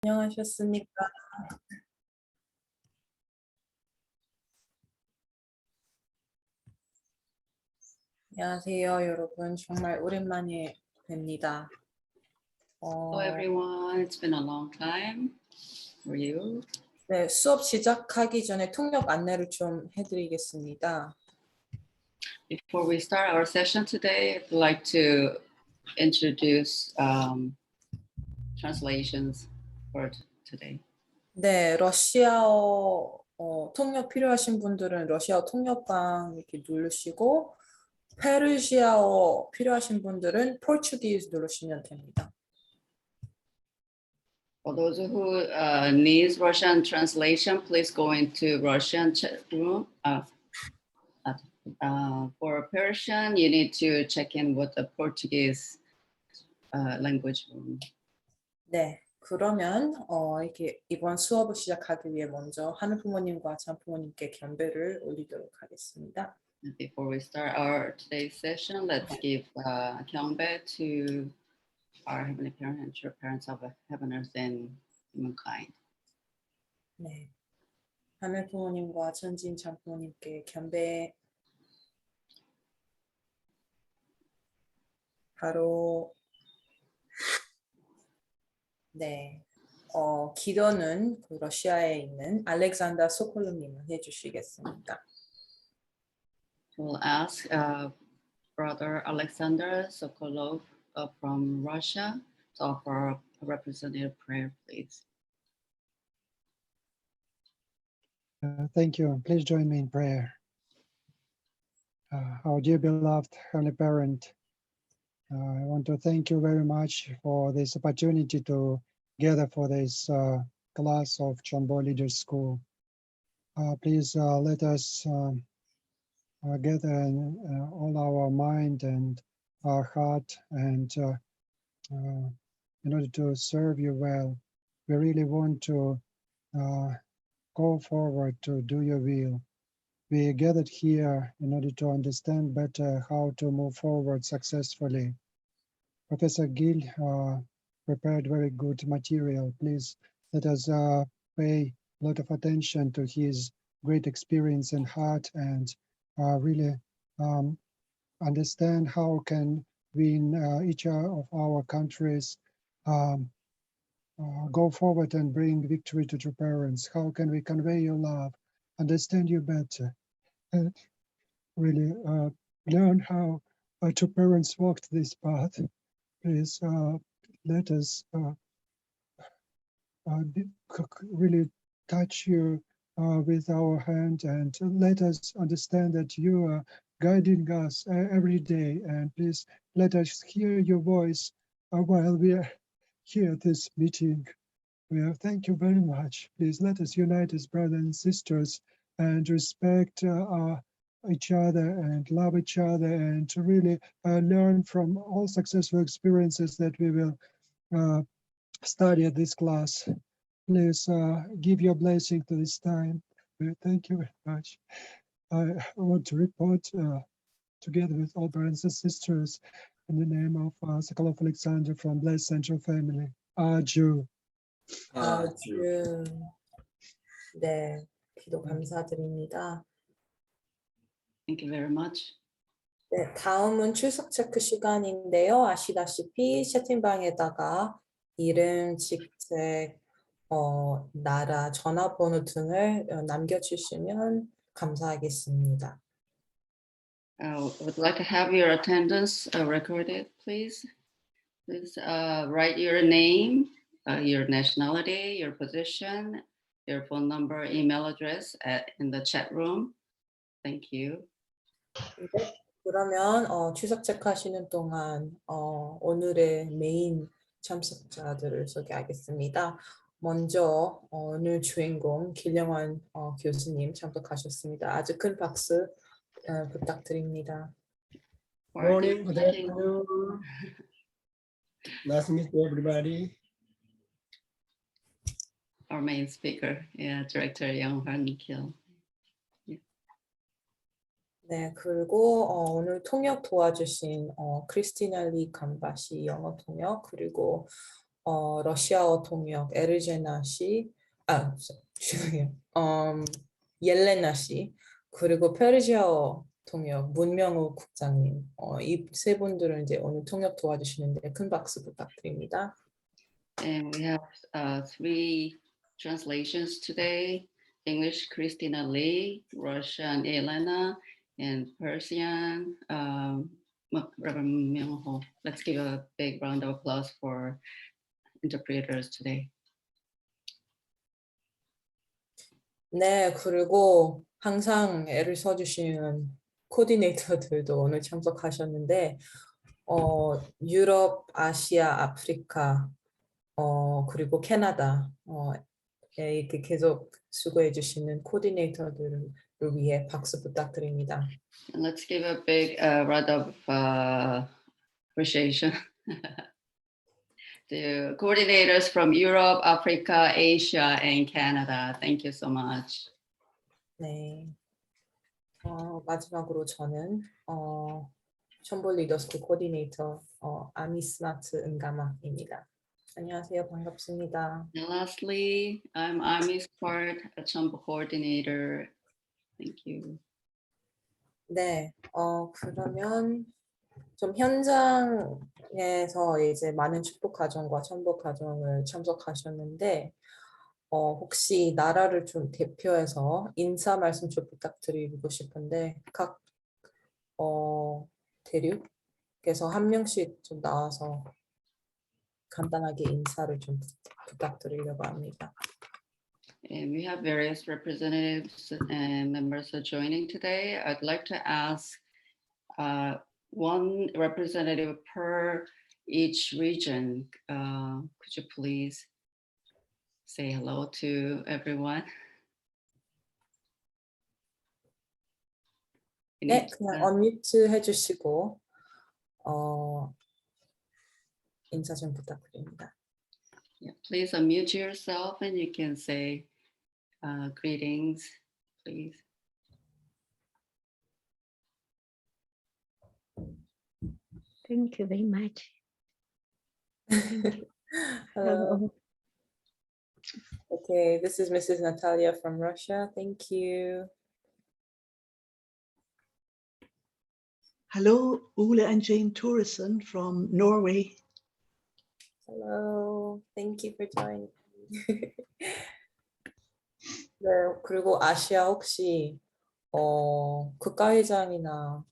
안녕하셨습니까? 안녕하세요, 여러분. 정말 오랜만에 뵙니다. Hello everyone, it's been a long time for you. 네, 수업 시작하기 전에 통역 안내를 좀 해드리겠습니다. Before we start our session today, I'd like to introduce translations for today. 네, 러시아어 통역 필요하신 분들은 러시아어 통역방 이렇게 누르시고 페르시아어 필요하신 분들은 포르투기즈 누르시면 됩니다. For those who needs Russian translation, please go into Russian chat room. For Persian, you need to check in with the Portuguese language room. 네, 그러면 이렇게 이번 수업을 시작하기 위해 먼저 하늘 부모님과 참 부모님께 경배를 올리도록 하겠습니다. Before we start our today's session, let's give Kyungbae to our Heavenly Parent and true parents of heaven, earth, and humankind. 네, 하늘 부모님과 천지인 참 부모님께 경배. 바로 네, 기도는 그 러시아에 있는 알렉산더 소콜루님을 해주시겠습니다. We'll ask Brother Alexander Sokolov from Russia to offer a representative prayer, please. Thank you. Please join me in prayer. Our dear beloved Heavenly Parent, I want to thank you very much for this opportunity to gather for this class of Cheonbo Leaders School. Please let us gather all our mind and our heart and in order to serve you well. We really want to go forward to do your will. We gathered here in order to understand better how to move forward successfully. Professor Gill prepared very good material. Please let us pay a lot of attention to his great experience and heart and really understand how can we in each of our countries go forward and bring victory to true parents. How can we convey your love, understand you better, and really learn how true parents walked this path. Please let us really touch you with our hand and let us understand that you are guiding us every day. And please let us hear your voice while we are here at this meeting. Thank you very much. Please let us unite as brothers and sisters and respect each other and love each other and to really learn from all successful experiences that we will study at this class. Please give your blessing to this time. Thank you very much. I want to report together with all brothers and sisters in the name of Sokolov Alexander from Blessed Central Family. Aju. 아주 네, 기도 감사드립니다. Thank you very much. 네, 다음은 출석 체크 시간인데요. 아시다시피 채팅방에다가 이름, 직책, 나라, 전화번호 등을 남겨주시면 감사하겠습니다. Would like to have your attendance recorded, please. Please write your name, your nationality, your position, your phone number, email address in the chat room. Thank you. 네, 그러면 출석 체크하시는 동안 오늘의 메인 참석자들을 소개하겠습니다. 먼저 오늘 주인공 길영환 교수님 참석하셨습니다. 아주 큰 박수 부탁드립니다. Morning, good afternoon. Nice to meet everybody. Our main speaker, Director Young-Han Kil. 네, 그리고 오늘 통역 도와주신 크리스티나 리 감바시 영어 통역, 그리고 러시아어 통역 에르제나 씨, 죄송해요. 옐레나 씨, 그리고 페르시아어 통역 문명우 국장님, 이 세 분들은 이제 오늘 통역 도와주시는데 큰 박수 부탁드립니다. And we have three translations today. English, Christina Lee, Russian, Elena, and Persian, Reverend Myung-ho. Let's give a big round of applause for interpreters today. 네, 그리고 항상 애를 써주시는 코디네이터들도 오늘 참석하셨는데, 유럽, 아시아, 아프리카, 그리고 캐나다, 이렇게 계속 수고해 주시는 코디네이터들을 위해 박수 부탁드립니다. And let's give a big round of appreciation to coordinators from Europe, Africa, Asia, and Canada. Thank you so much. 네. 마지막으로 저는 첨보 리더스쿨 코디네이터 아미스마트 은가마입니다. 안녕하세요. 반갑습니다. And lastly, I'm Ami Smart, a Cheonbo coordinator. Thank you. 네. 그러면 좀 현장에서 이제 많은 축복 가정과 천복 가정을 참석하셨는데 혹시 나라를 좀 대표해서 인사 말씀 좀 부탁드리고 싶은데 각 대륙에서 한 명씩 좀 나와서 간단하게 인사를 좀 부탁드리려고 합니다. And we have various representatives and members are joining today. I'd like to ask one representative per each region. Could you please say hello to everyone? 네, 그냥 언뮤트 해주시고 인사 좀 부탁드립니다. Yeah, please unmute yourself and you can say greetings, please. Thank you very much. Hello. Okay, this is Mrs. Natalia from Russia. Thank you. Hello, Ole and Jane Thoresen from Norway. Hello. Thank you for joining. 네, 그리고 아시아 혹시 국가회장이나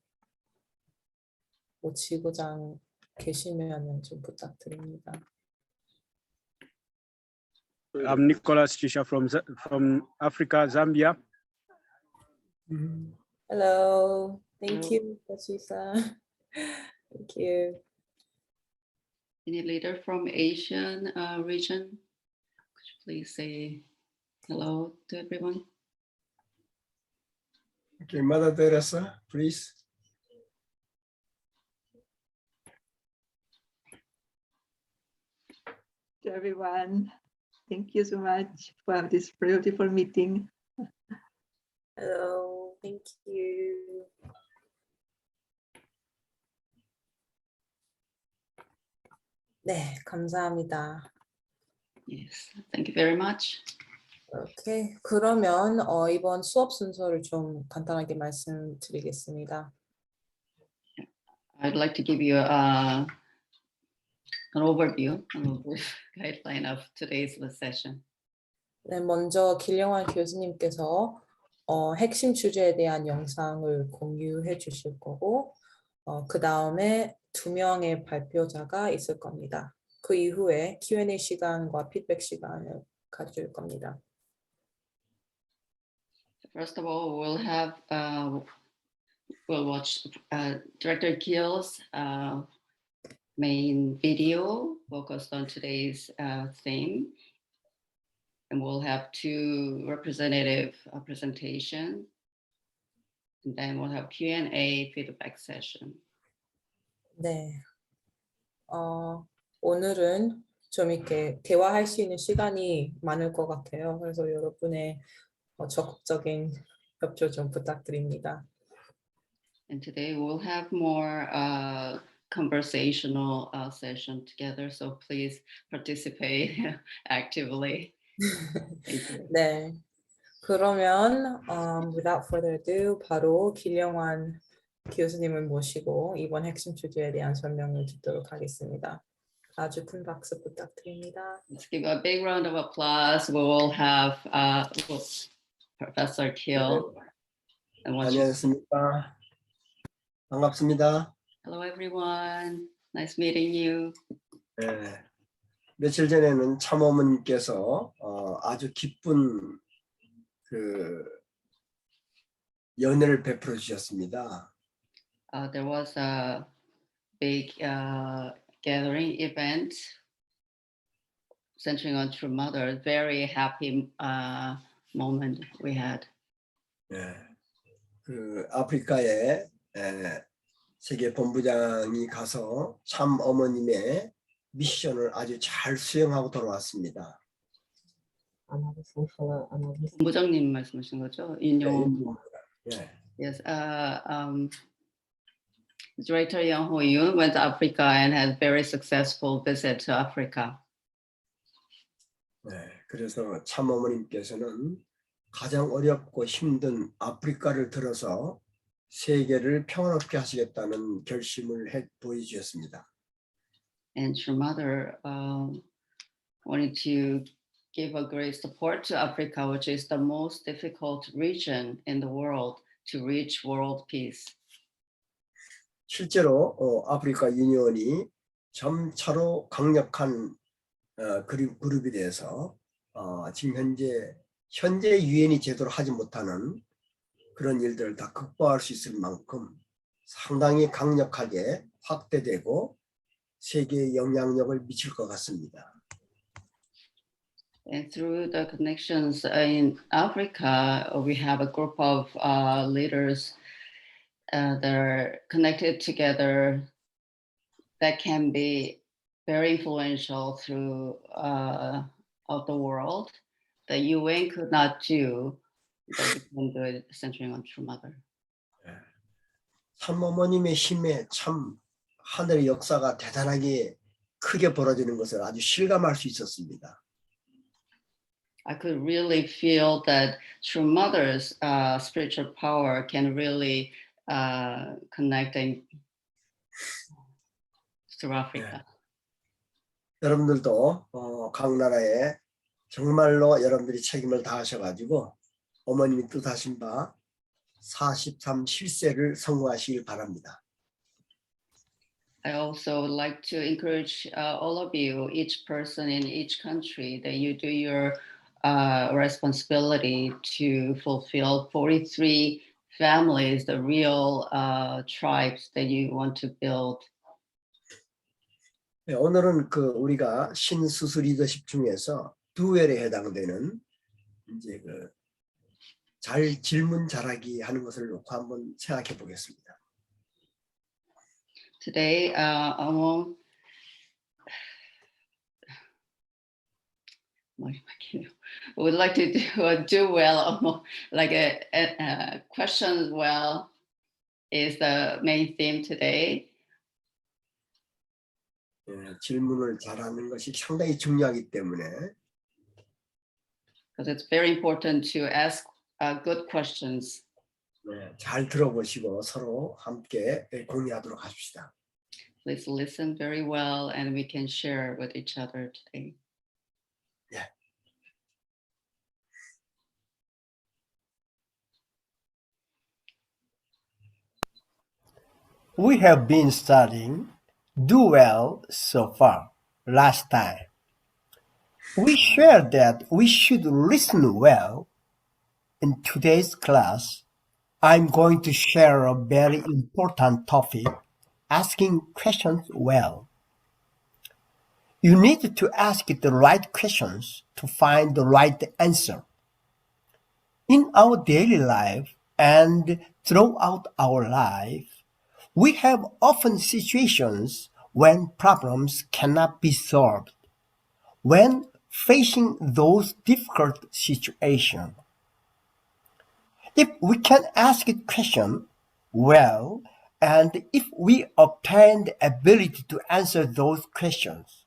뭐 지부장 계시면은 좀 부탁드립니다. I'm Nicholas Chisha from Africa, Zambia. Hello. Thank you, Kachisa. Thank you. Any leader from Asian region? Could you please say hello to everyone? Okay, Mother Teresa, please. To everyone. Thank you so much for this beautiful meeting. Hello. Thank you. 네, 감사합니다. Yes, thank you very much. 오케이. 그러면 이번 수업 순서를 좀 간단하게 말씀드리겠습니다. I'd like to give you an overview, a brief guideline of today's session. 네, 먼저 길영환 교수님께서 핵심 주제에 대한 영상을 공유해 주실 거고 그 다음에 2명의 발표자가 있을 겁니다. 그 이후에 Q&A 시간과 피드백 시간을 가질 겁니다. First of all, we'll watch Director Gill's main video focused on today's theme. And we'll have 2 representative presentation. And then we'll have Q&A feedback session. 네. 오늘은 좀 이렇게 대화할 수 있는 시간이 많을 것 같아요. 그래서 여러분의 적극적인 협조 좀 부탁드립니다. And today we'll have more conversational session together. So please participate actively. Thank you. 네. 그러면 without further ado 바로 길영환 교수님을 모시고 이번 핵심 주제에 대한 설명을 듣도록 하겠습니다. 아주 큰 박수 부탁드립니다. Let's give a big round of applause. We will have Professor Kiel. And what you- 안녕하십니까. 반갑습니다. Hello, everyone. Nice meeting you. 네. 며칠 전에는 참어머님께서 아주 기쁜 그 연회를 베풀어 주셨습니다. There was a big gathering event centering on True Mother. Very happy moment we had. 네. 그 아프리카에 세계 본부장이 가서 참 어머님의 미션을 아주 잘 수행하고 돌아왔습니다. 본부장님 말씀하신 거죠? 인용. 네. Yes. Director Yang Ho-yoon went to Africa and had very successful visit to Africa. 네. 그래서 참 어머님께서는 가장 어렵고 힘든 아프리카를 들어서 세계를 평화롭게 하시겠다는 결심을 보여주셨습니다. And True Mother wanted to give a great support to Africa, which is the most difficult region in the world to reach world peace. 실제로 아프리카 유니온이 점차로 강력한 그룹이 돼서 지금 현재 유엔이 제대로 하지 못하는 그런 일들을 다 극복할 수 있을 만큼 상당히 강력하게 확대되고 세계에 영향력을 미칠 것 같습니다. And through the connections in Africa, we have a group of leaders that are connected together that can be very influential throughout the world. The UN could not do, but we can do it centering on True Mother. 참 어머님의 힘에 참 하늘의 역사가 대단하게 크게 벌어지는 것을 아주 실감할 수 있었습니다. I could really feel that True Mother's spiritual power can really connect through Africa. 여러분들도 각 나라에 정말로 여러분들이 책임을 다하셔가지고 어머님이 뜻하신 바 43 실세를 성공하시길 바랍니다. I also would like to encourage all of you, each person in each country, that you do your responsibility to fulfill 43 families, the real tribes that you want to build. 네, 오늘은 우리가 신수수 리더십 중에서 두웰에 해당되는 이제 잘 질문 잘하기 하는 것을 놓고 한번 생각해 보겠습니다. Today, we would like to do well, like a question well is the main theme today. 네, 질문을 잘하는 것이 상당히 중요하기 때문에 Because it's very important to ask good questions. 네, 잘 들어보시고 서로 함께 공유하도록 합시다. Please listen very well and we can share with each other today. 네. We have been studying Do Well so far. Last time, we shared that we should listen well. In today's class, I'm going to share a very important topic, asking questions well. You need to ask the right questions to find the right answer. In our daily life and throughout our life, we have often situations when problems cannot be solved. When facing those difficult situations, if we can ask a question well And if we obtain the ability to answer those questions,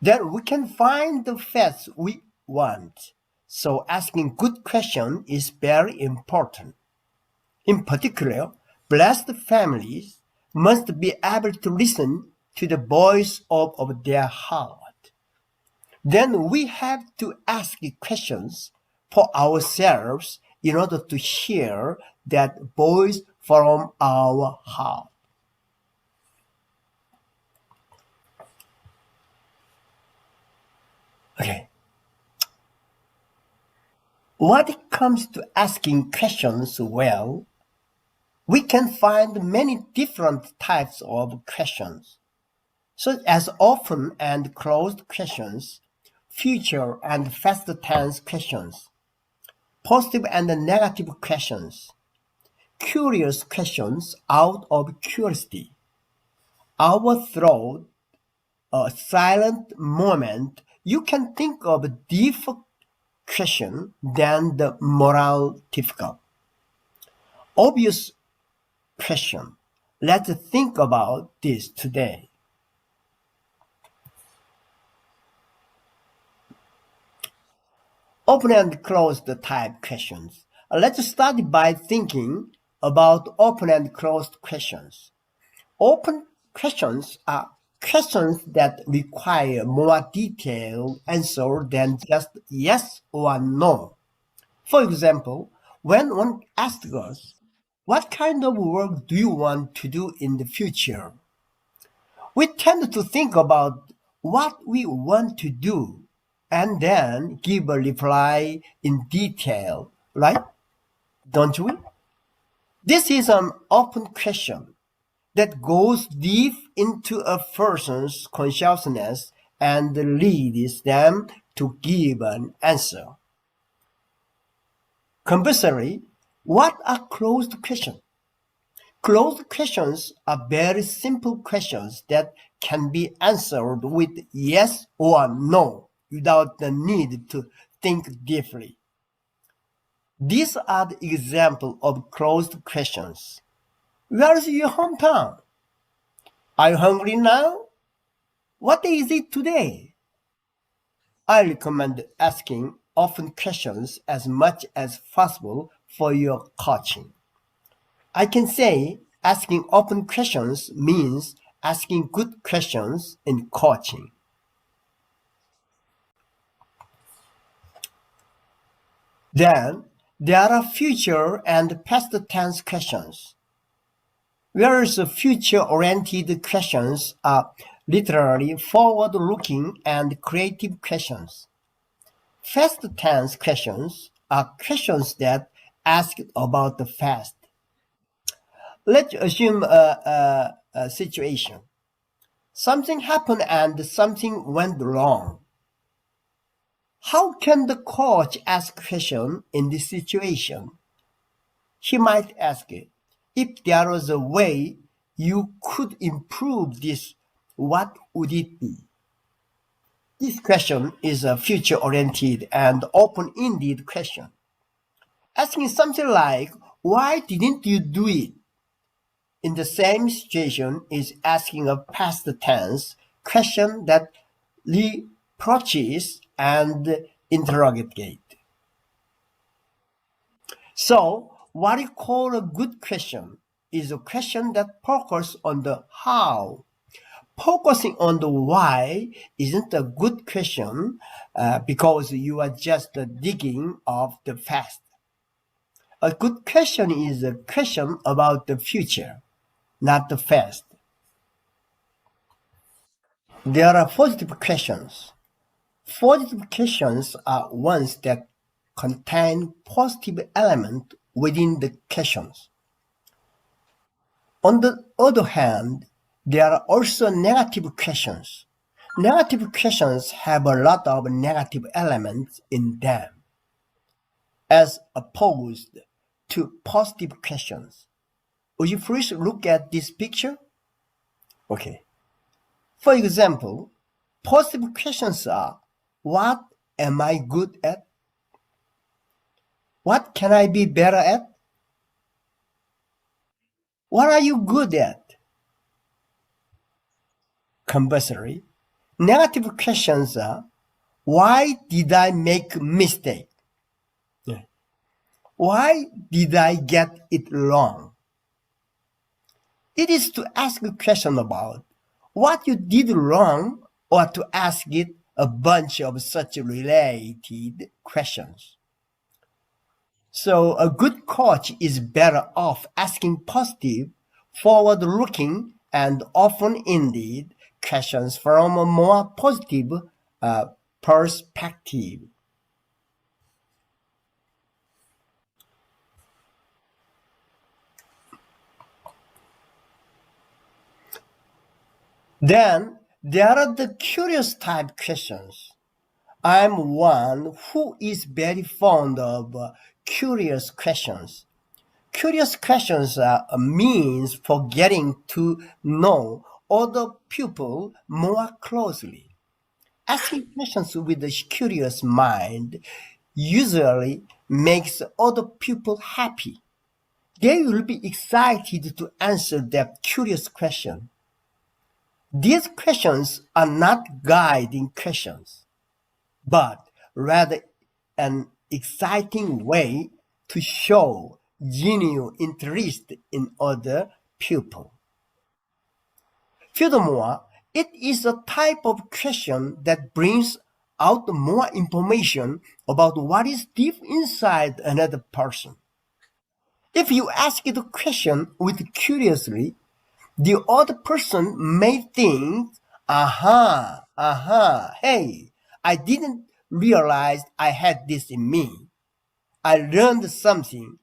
then we can find the facts we want. So asking good questions is very important. In particular, blessed families must be able to listen to the voice of their heart. Then we have to ask questions for ourselves in order to hear that voice from our heart. Okay. When it comes to asking questions well, we can find many different types of questions, such as open and closed questions, future and past tense questions, positive and negative questions, curious questions out of curiosity, our thought, a silent moment. You can think of a different question than the moral difficult. Obvious question. Let's think about this today. Open and closed type questions. Let's start by thinking about open and closed questions. Open questions are questions that require more detailed answer than just yes or no. For example, when one asks us, what kind of work do you want to do in the future? We tend to think about what we want to do and then give a reply in detail, right? Don't we? This is an open question that goes deep into a person's consciousness and leads them to give an answer. Conversely, what are closed questions? Closed questions are very simple questions that can be answered with yes or no without the need to think deeply. These are the examples of closed questions. Where is your hometown? Are you hungry now? What is it today? I recommend asking open questions as much as possible for your coaching. I can say asking open questions means asking good questions in coaching. Then there are future and past tense questions. Whereas future-oriented questions are literally forward-looking and creative questions. Past tense questions are questions that ask about the past. Let's assume a situation. Something happened and something went wrong. How can the coach ask question in this situation? He might ask, if there was a way you could improve this, what would it be? This question is a future-oriented and open-ended question. Asking something like, why didn't you do it? In the same situation is asking a past tense question that reproaches and interrogate. So, what we call a good question is a question that focuses on the how. Focusing on the why isn't a good question because you are just digging off the past. A good question is a question about the future, not the past. There are positive questions. Positive questions are ones that contain positive elements within the questions. On the other hand, there are also negative questions. Negative questions have a lot of negative elements in them, as opposed to positive questions. Would you please look at this picture? Okay. For example, positive questions are, what am I good at? What can I be better at? What are you good at? Conversely, negative questions are, why did I make a mistake? Why did I get it wrong? It is to ask a question about what you did wrong, or to ask it a bunch of such related questions. So a good coach is better off asking positive, forward-looking, and often indeed questions from a more positive perspective. Then there are the curious type questions. I'm one who is very fond of curious questions. Curious questions are a means for getting to know other people more closely. Asking questions with a curious mind usually makes other people happy. They will be excited to answer that curious question. These questions are not guiding questions, but rather an exciting way to show genuine interest in other people. Furthermore, it is a type of question that brings out more information about what is deep inside another person. If you ask the question with curiously, the other person may think, hey, I didn't realize I had this in me. I learned something.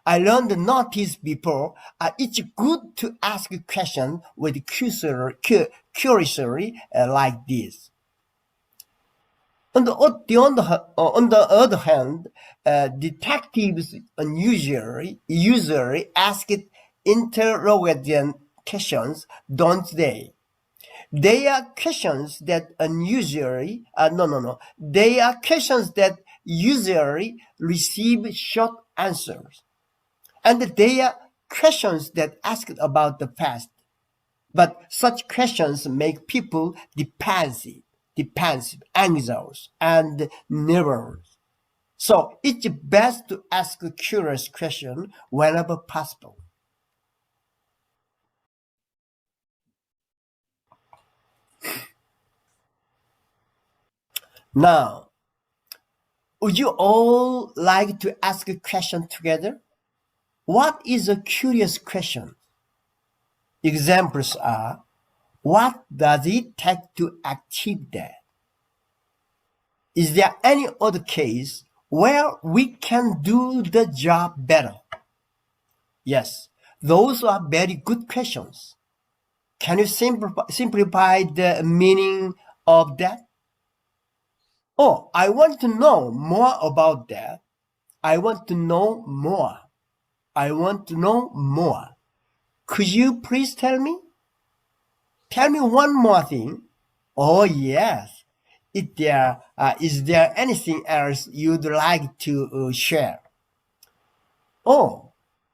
I learned notice before. It's good to ask a question with curiosity like this. On the other hand, detectives usually ask interrogation questions, don't they? They are questions that They are questions that usually receive short answers, and they are questions that ask about the past. But such questions make people defensive, anxious, and nervous. So it's best to ask a curious question whenever possible. Now, would you all like to ask a question together? What is a curious question? Examples are, what does it take to achieve that? Is there any other case where we can do the job better? Yes, those are very good questions. Can you simplify the meaning of that? Oh, I want to know more about that. I want to know more. I want to know more. Could you please tell me? Tell me one more thing. Oh, yes. Is there anything else you'd like to share? Oh,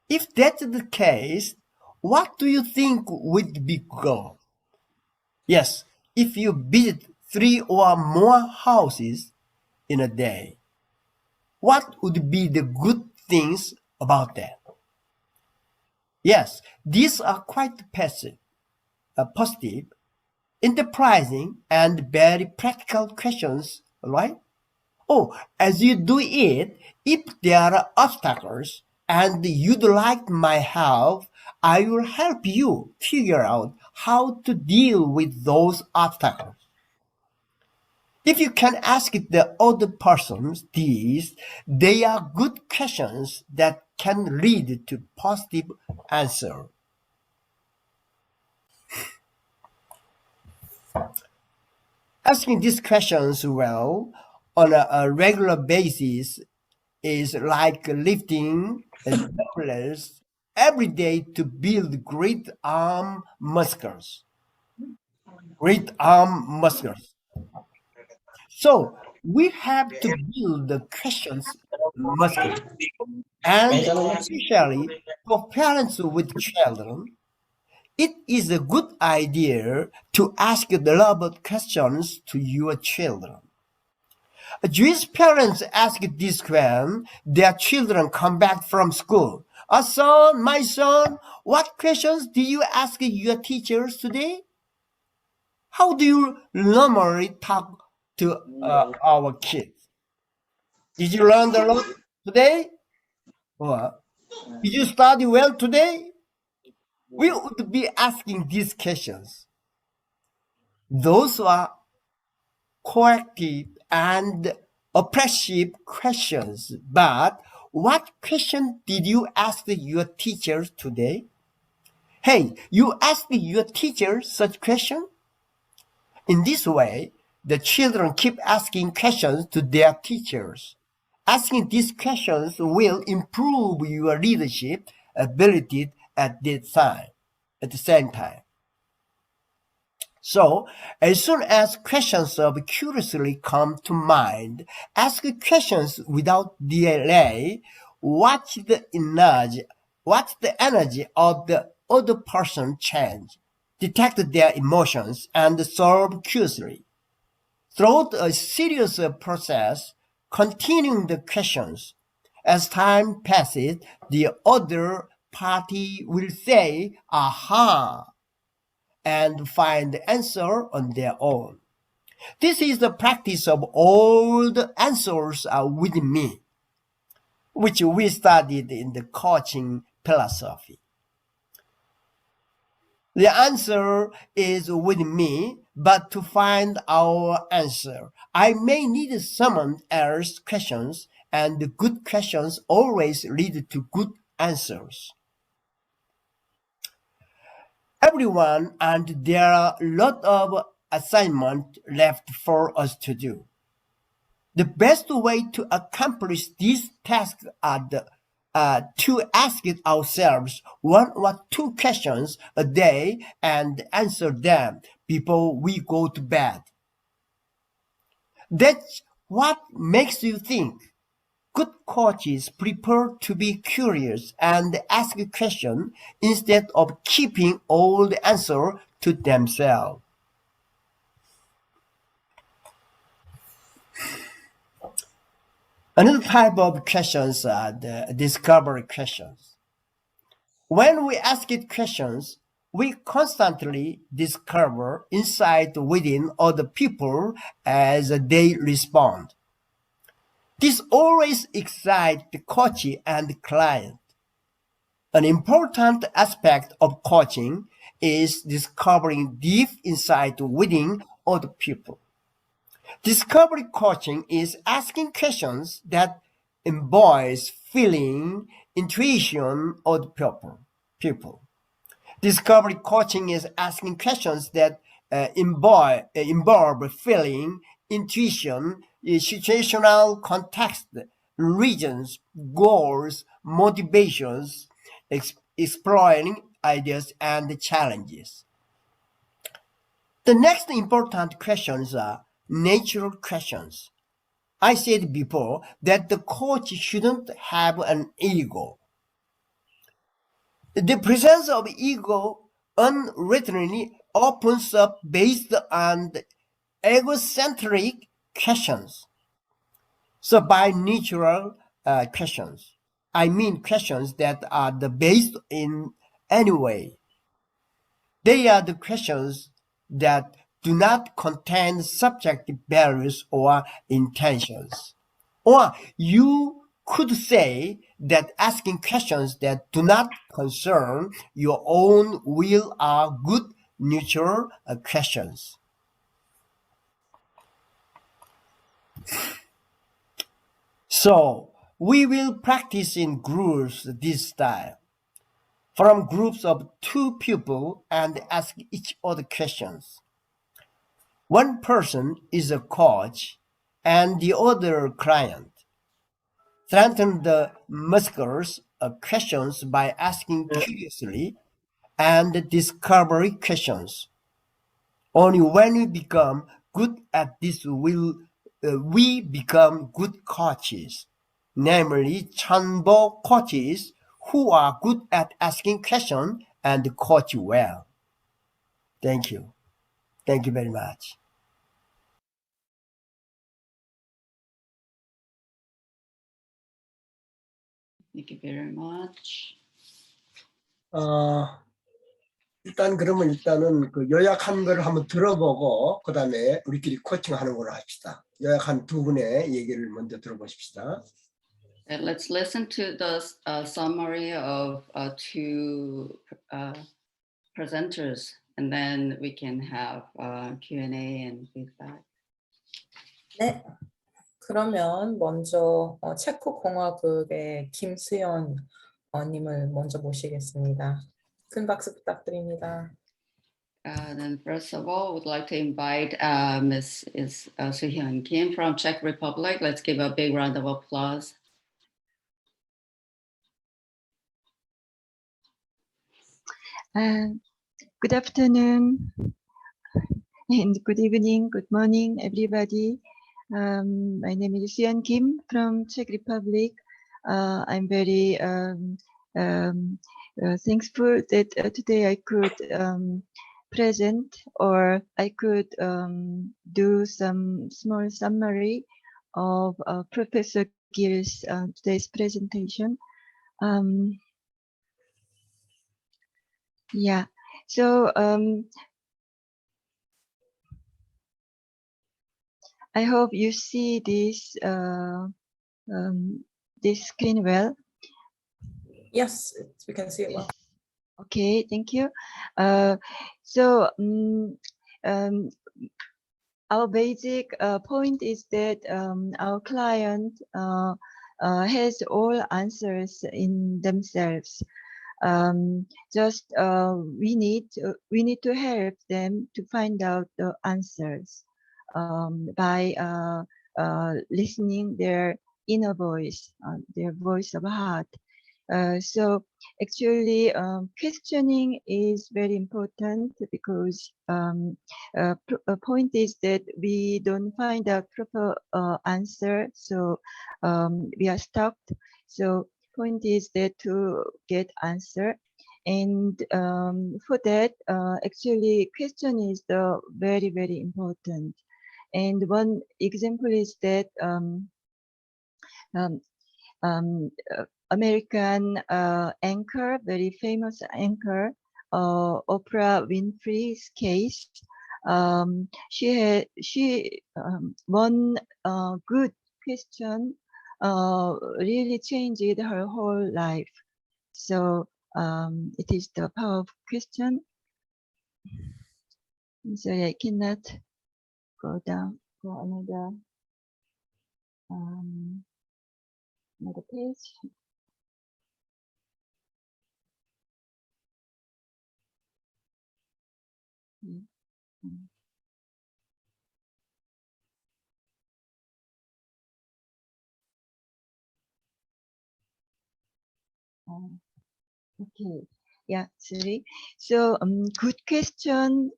if that's the case, what do you think would be good? Yes, if you visit 3 or more houses in a day, what would be the good things about that? Yes, these are quite positive, enterprising, and very practical questions, right? Oh, as you do it, if there are obstacles and you'd like my help, I will help you figure out how to deal with those obstacles. If you can ask the other persons these, they are good questions that can lead to positive answer. Asking these questions well on a regular basis is like lifting dumbbells every day to build great arm muscles. Great arm muscles. So we have to build the questions muscular. And especially for parents with children, it is a good idea to ask relevant questions to your children. Jewish parents ask this when their children come back from school. Son, my son, what questions do you ask your teachers today? How do you normally talk to our kids? Did you learn a lot today? Or did you study well today? We would be asking these questions. Those are corrective and oppressive questions. But what question did you ask your teachers today? Hey, you asked your teacher such question? In this way, the children keep asking questions to their teachers. Asking these questions will improve your leadership ability at this time, at the same time. So, as soon as questions of curiosity come to mind, ask questions without delay. Watch the energy of the other person change. Detect their emotions and solve curiously. Throughout a serious process, continuing the questions. As time passes, the other party will say, aha, and find the answer on their own. This is the practice of all the answers are within me, which we studied in the coaching philosophy. The answer is within me, but to find our answer, I may need someone else's questions, and the good questions always lead to good answers. Everyone, and there are a lot of assignment left for us to do. The best way to accomplish these tasks are to ask it ourselves 1 or 2 questions a day and answer them before we go to bed. That's what makes you think. Good coaches prefer to be curious and ask a question instead of keeping all the answer to themselves. Another type of questions are the discovery questions. When we ask it questions, we constantly discover insight within other people as they respond. This always excites the coach and the client. An important aspect of coaching is discovering deep insight within other people. Discovery coaching is asking questions that embodies feeling, intuition of the people. Discovery coaching is asking questions that involve feeling, intuition, situational context, regions, goals, motivations, exploring ideas and challenges. The next important questions are natural questions. I said before that the coach shouldn't have an ego. The presence of ego unwittingly opens up based on egocentric questions. So by natural questions, I mean questions that are based in any way. They are the questions that do not contain subjective values or intentions. Or you could say that asking questions that do not concern your own will are good neutral questions. So we will practice in groups this style. From groups of 2 people and ask each other questions. One person is a coach and the other client. Strengthen the muscles of questions by asking curiously and discovery questions. Only when we become good at this will we become good coaches. namely Cheonbo coaches who are good at asking questions and coach well. Thank you. Thank you very much. Thank you very much. 일단 그러면 일단은 그 요약한 걸 한번 들어보고 그 다음에 우리끼리 코칭하는 걸로 합시다. 요약한 두 분의 얘기를 먼저 들어보십시다. And let's listen to the summary of two presenters, and then we can have Q&A and feedback. 네. 그러면 먼저 체코 공화국의 김수연 님을 먼저 모시겠습니다. 큰 박수 부탁드립니다. Then first of all, would like to invite Ms. Soo-hyun Kim from Czech Republic. Let's give a big round of applause. Good afternoon and good evening, good morning, everybody. My name is Soo-hyun Kim from Czech Republic. I'm very thankful that today I could present, or I could do some small summary of Professor Gill's today's presentation. Yeah, so I hope you see this this screen well. Yes, we can see it well. Okay, thank you. Our basic point is that our client has all answers in themselves. Just we need to help them to find out the answers by listening their inner voice, their voice of heart. So actually, questioning is very important because a point is that we don't find a proper answer, so we are stuck. So point is that to get answer, and for that, actually, question is the very important. And one example is that American anchor, very famous anchor, Oprah Winfrey's case. She one good question really changed her whole life. So it is the power of question. So I cannot go down for another page. Okay, yeah, sorry. So good question.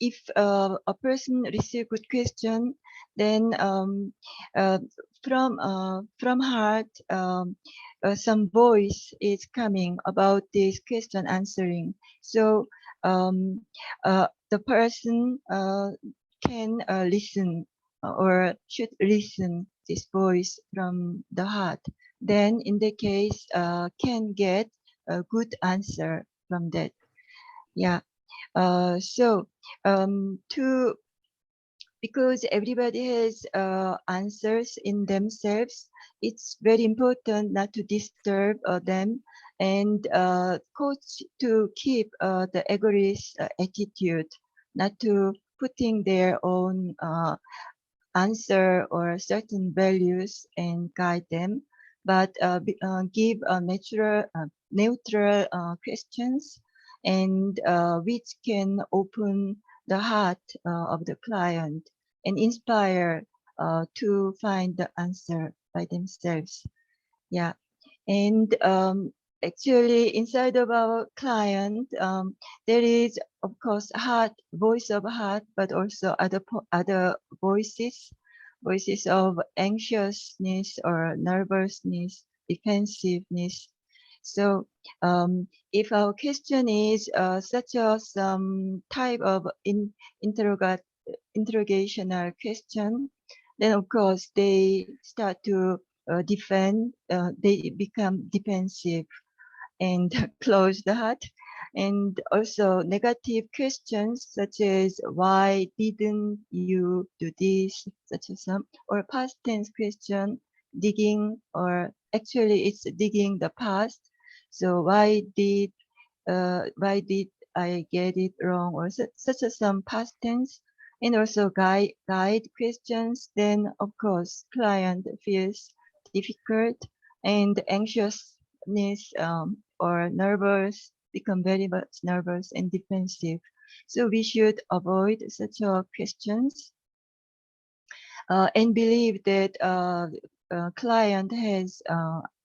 If a person receive good question, then from heart, some voice is coming about this question answering. So the person can listen or should listen this voice from the heart. Then in the case can get a good answer from that. Yeah. So because everybody has answers in themselves, it's very important not to disturb them and coach to keep the egoist attitude, not to putting their own answer or certain values and guide them, but give neutral questions, and which can open the heart of the client and inspire to find the answer by themselves. Yeah, and actually inside of our client, there is of course heart, voice of heart, but also other voices. voices of anxiousness or nervousness, defensiveness. So if our question is such a some type of interrogational question, then of course they start to defend, they become defensive and close the heart. And also negative questions such as why didn't you do this, such as some, or past tense question, digging, or actually it's digging the past. So why did I get it wrong, or such as some past tense, and also guide questions. Then of course client feels difficult and anxiousness or nervous, become very much nervous and defensive. So we should avoid such questions and believe that client has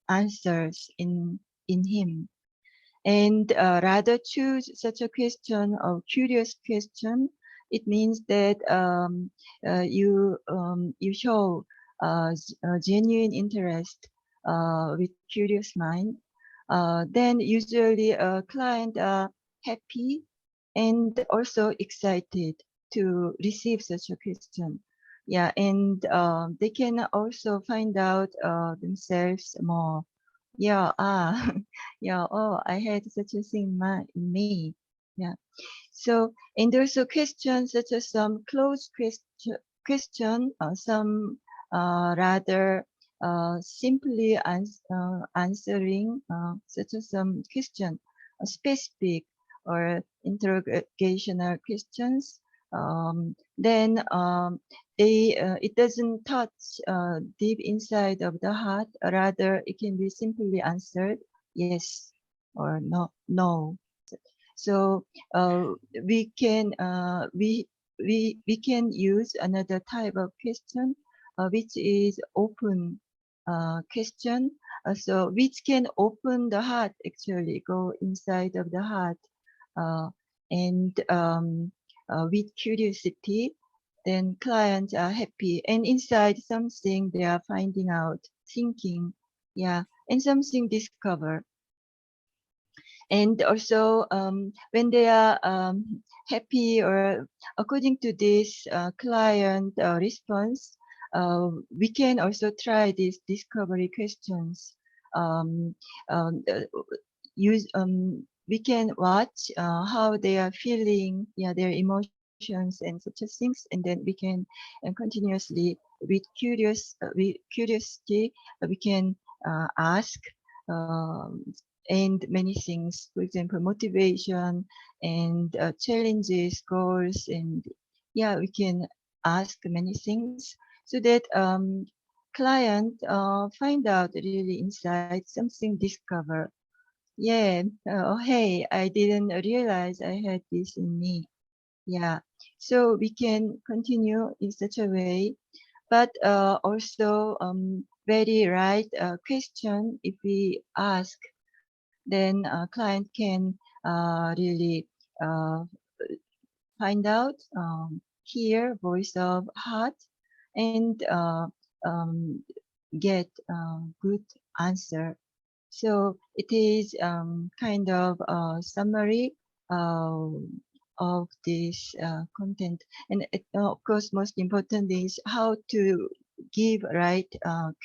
answers in him, and rather choose such a question or curious question. It means that you show genuine interest with curious mind. Then usually a client are happy and also excited to receive such a question. Yeah, and they can also find out themselves more. Yeah, yeah, oh, I had such a thing in me. Yeah. So, and also questions such as some closed question, some rather simply answering such as some question, specific or interrogational questions. Then it doesn't touch deep inside of the heart. Rather, it can be simply answered yes or no. So we can use another type of question, which is open question. So which can open the heart, actually go inside of the heart, and with curiosity. Then clients are happy, and inside something they are finding out, thinking, yeah, and something discover. And also when they are happy, or according to this client response, we can also try these discovery questions. We can watch how they are feeling, yeah, their emotions and such as things, and then we can continuously with curiosity we can ask and many things, for example, motivation and challenges, goals, and yeah, we can ask many things so that client find out really inside something, discover. Yeah, oh hey, I didn't realize I had this in me. Yeah, so we can continue in such a way, but also very right question if we ask, then client can really find out, hear voice of heart, and get good answer. So it is kind of a summary of this content. And of course, most important is how to give right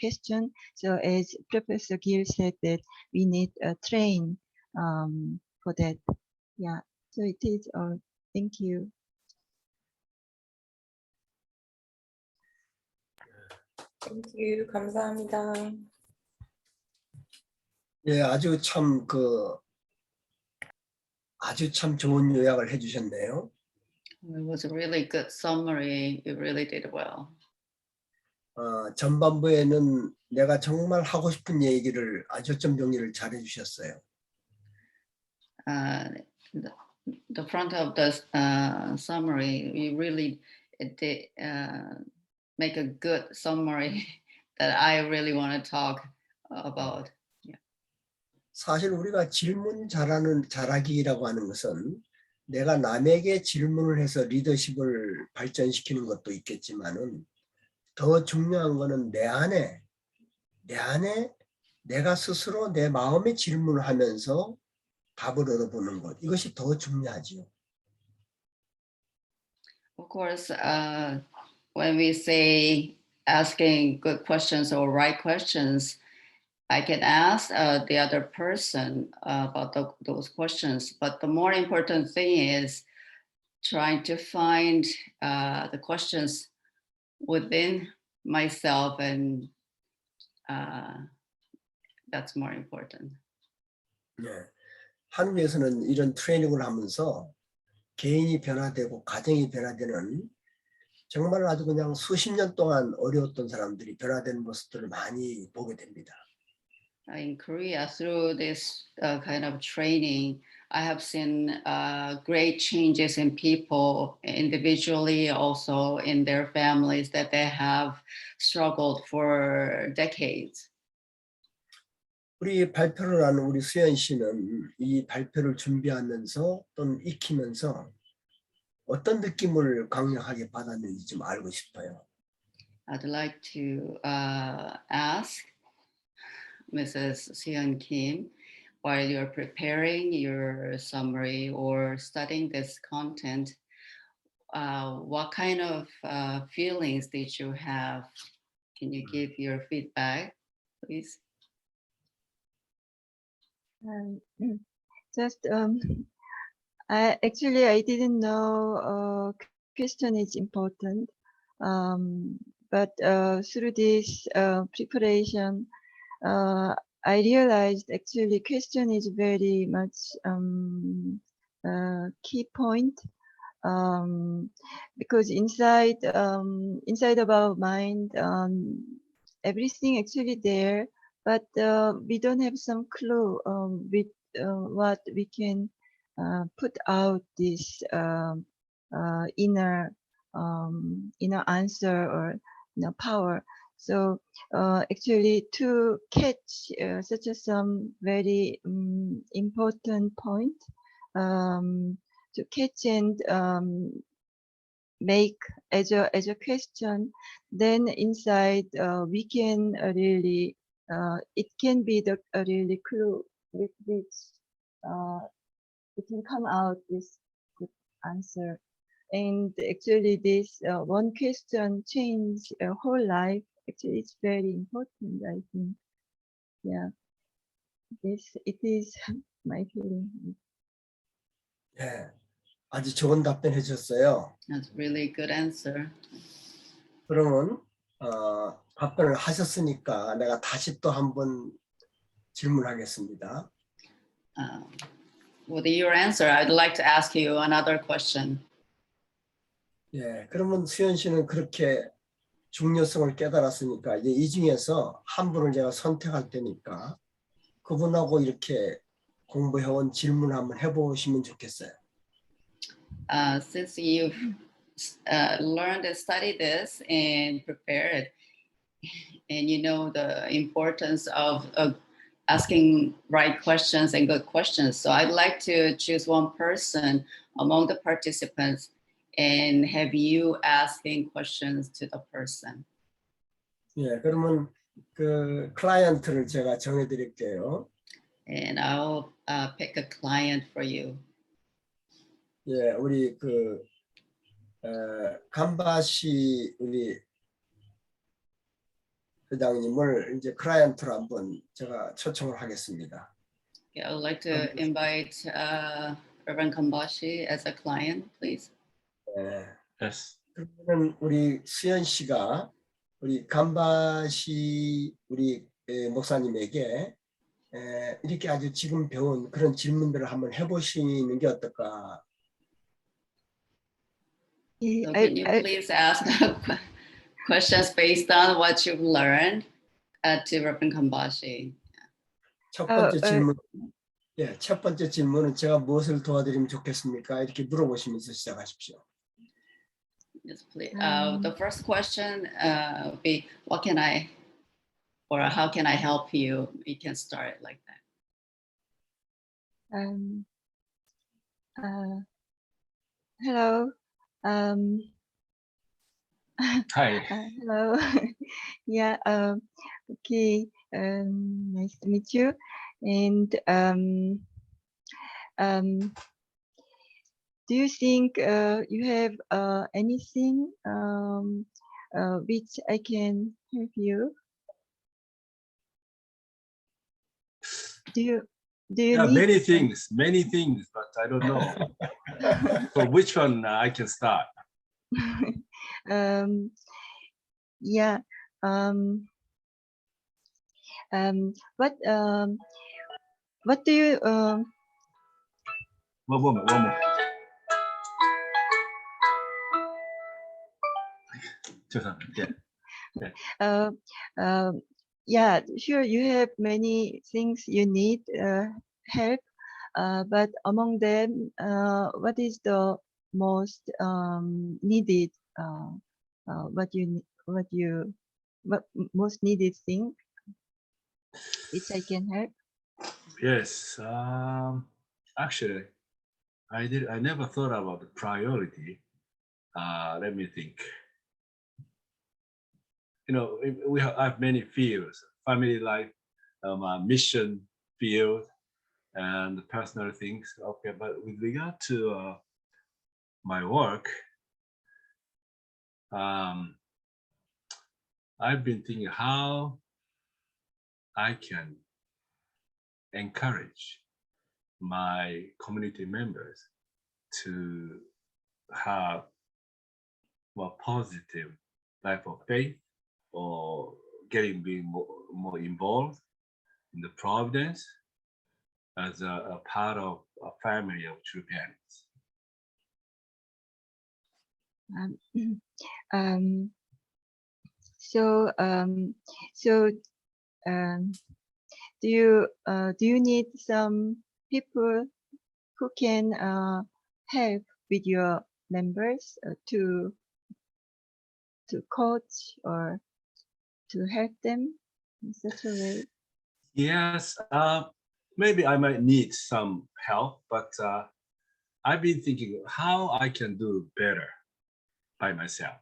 question. So as Professor Gill said, that we need a train for that. Yeah, so it is all. Thank you. Thank you. 감사합니다. 예, 아주 참 좋은 요약을 해주셨네요. It was a really good summary. You really did well. 전반부에는 내가 정말 하고 싶은 얘기를 아주 좀 정리를 잘 해주셨어요. The front of the summary, you really did make a good summary that I really want to talk about. Yeah. 사실 우리가 질문 잘하기라고 하는 것은 내가 남에게 질문을 해서 리더십을 발전시키는 것도 있겠지만은 더 중요한 거는 내 안에 내가 스스로 내 마음의 질문을 하면서 답을 얻어보는 것. 이것이 더 중요하지요. Of course, when we say asking good questions or right questions, I can ask the other person about those questions. But the more important thing is trying to find the questions within myself, and that's more important. 네. 한국에서는 이런 트레이닝을 하면서 개인이 변화되고 가정이 변화되는 정말 아주 그냥 수십 년 동안 어려웠던 사람들이 변화되는 모습들을 많이 보게 됩니다. In Korea, through this kind of training, I have seen great changes in people individually, also in their families that they have struggled for decades. 우리 발표를 하는 우리 수연 씨는 이 발표를 준비하면서 또는 익히면서 어떤 느낌을 강력하게 받았는지 좀 알고 싶어요. I'd like to ask Mrs. Seon Kim, while you're preparing your summary or studying this content, what kind of feelings did you have? Can you give your feedback, please? Just I didn't know question is important, but through this preparation, I realized actually question is very much key point, because inside of our mind, everything actually there, but we don't have some clue with what we can put out this inner answer or power. So actually, to catch such a some very important point, to catch and make as a question, then inside we can really it can be the really clue with which it can come out this good answer. And actually, this one question change a whole life. Actually, it's very important, I think. Yeah, it is my feeling. 네, 아주 좋은 답변 해주셨어요. That's really good answer. 그러면 답변을 하셨으니까 내가 다시 또 한번 질문하겠습니다. With your answer, I'd like to ask you another question. 예, 그러면 수연 씨는 그렇게 중요성을 깨달았으니까 이제 이 중에서 한 분을 제가 선택할 테니까 그분하고 이렇게 공부해온 질문을 한번 해보시면 좋겠어요. Since you've learned and studied this and prepared, and you know the importance of asking right questions and good questions, so I'd like to choose one person among the participants and have you asking questions to the person. 예, 그러면 그 클라이언트를 제가 정해드릴게요. And I'll pick a client for you. 예, 우리 그 간바시 우리 회장님을 이제 클라이언트로 한번 제가 초청을 하겠습니다. Yeah, I would like to invite Reverend Kambashi as a client, please. 네. Yes. 그러면 우리 수연 씨가 우리 간바시 우리 목사님에게 이렇게 아주 지금 배운 그런 질문들을 한번 해보시는 게 어떨까? So can you please ask questions based on what you've learned to Reverend Kambashi? 첫 번째 질문. 예, 첫 번째 질문은 제가 무엇을 도와드리면 좋겠습니까? 이렇게 물어보시면서 시작하십시오. Yes, please. The first question would be, what can I, or how can I help you? You can start it like that. Hello. Hi. Hello. Yeah. Okay. Nice to meet you. And do you think you have anything which I can help you? Do you Yeah, need many things, but I don't know. So which one I can start? Yeah. What do you One moment, one moment. 죄송합니다. Yeah. yeah, sure, you have many things you need help, but among them, what is the most needed, what most needed thing which I can help? Yes. Actually, I never thought about the priority. Let me think. You know, I have many fields: family life, mission field, and personal things. Okay, but with regard to my work, I've been thinking how I can encourage my community members to have more positive life of faith, or being more involved in the providence as a part of a family of true parents. So do you need some people who can help with your members to coach or to help them in such a way? Yes, maybe I might need some help, but I've been thinking how I can do better by myself.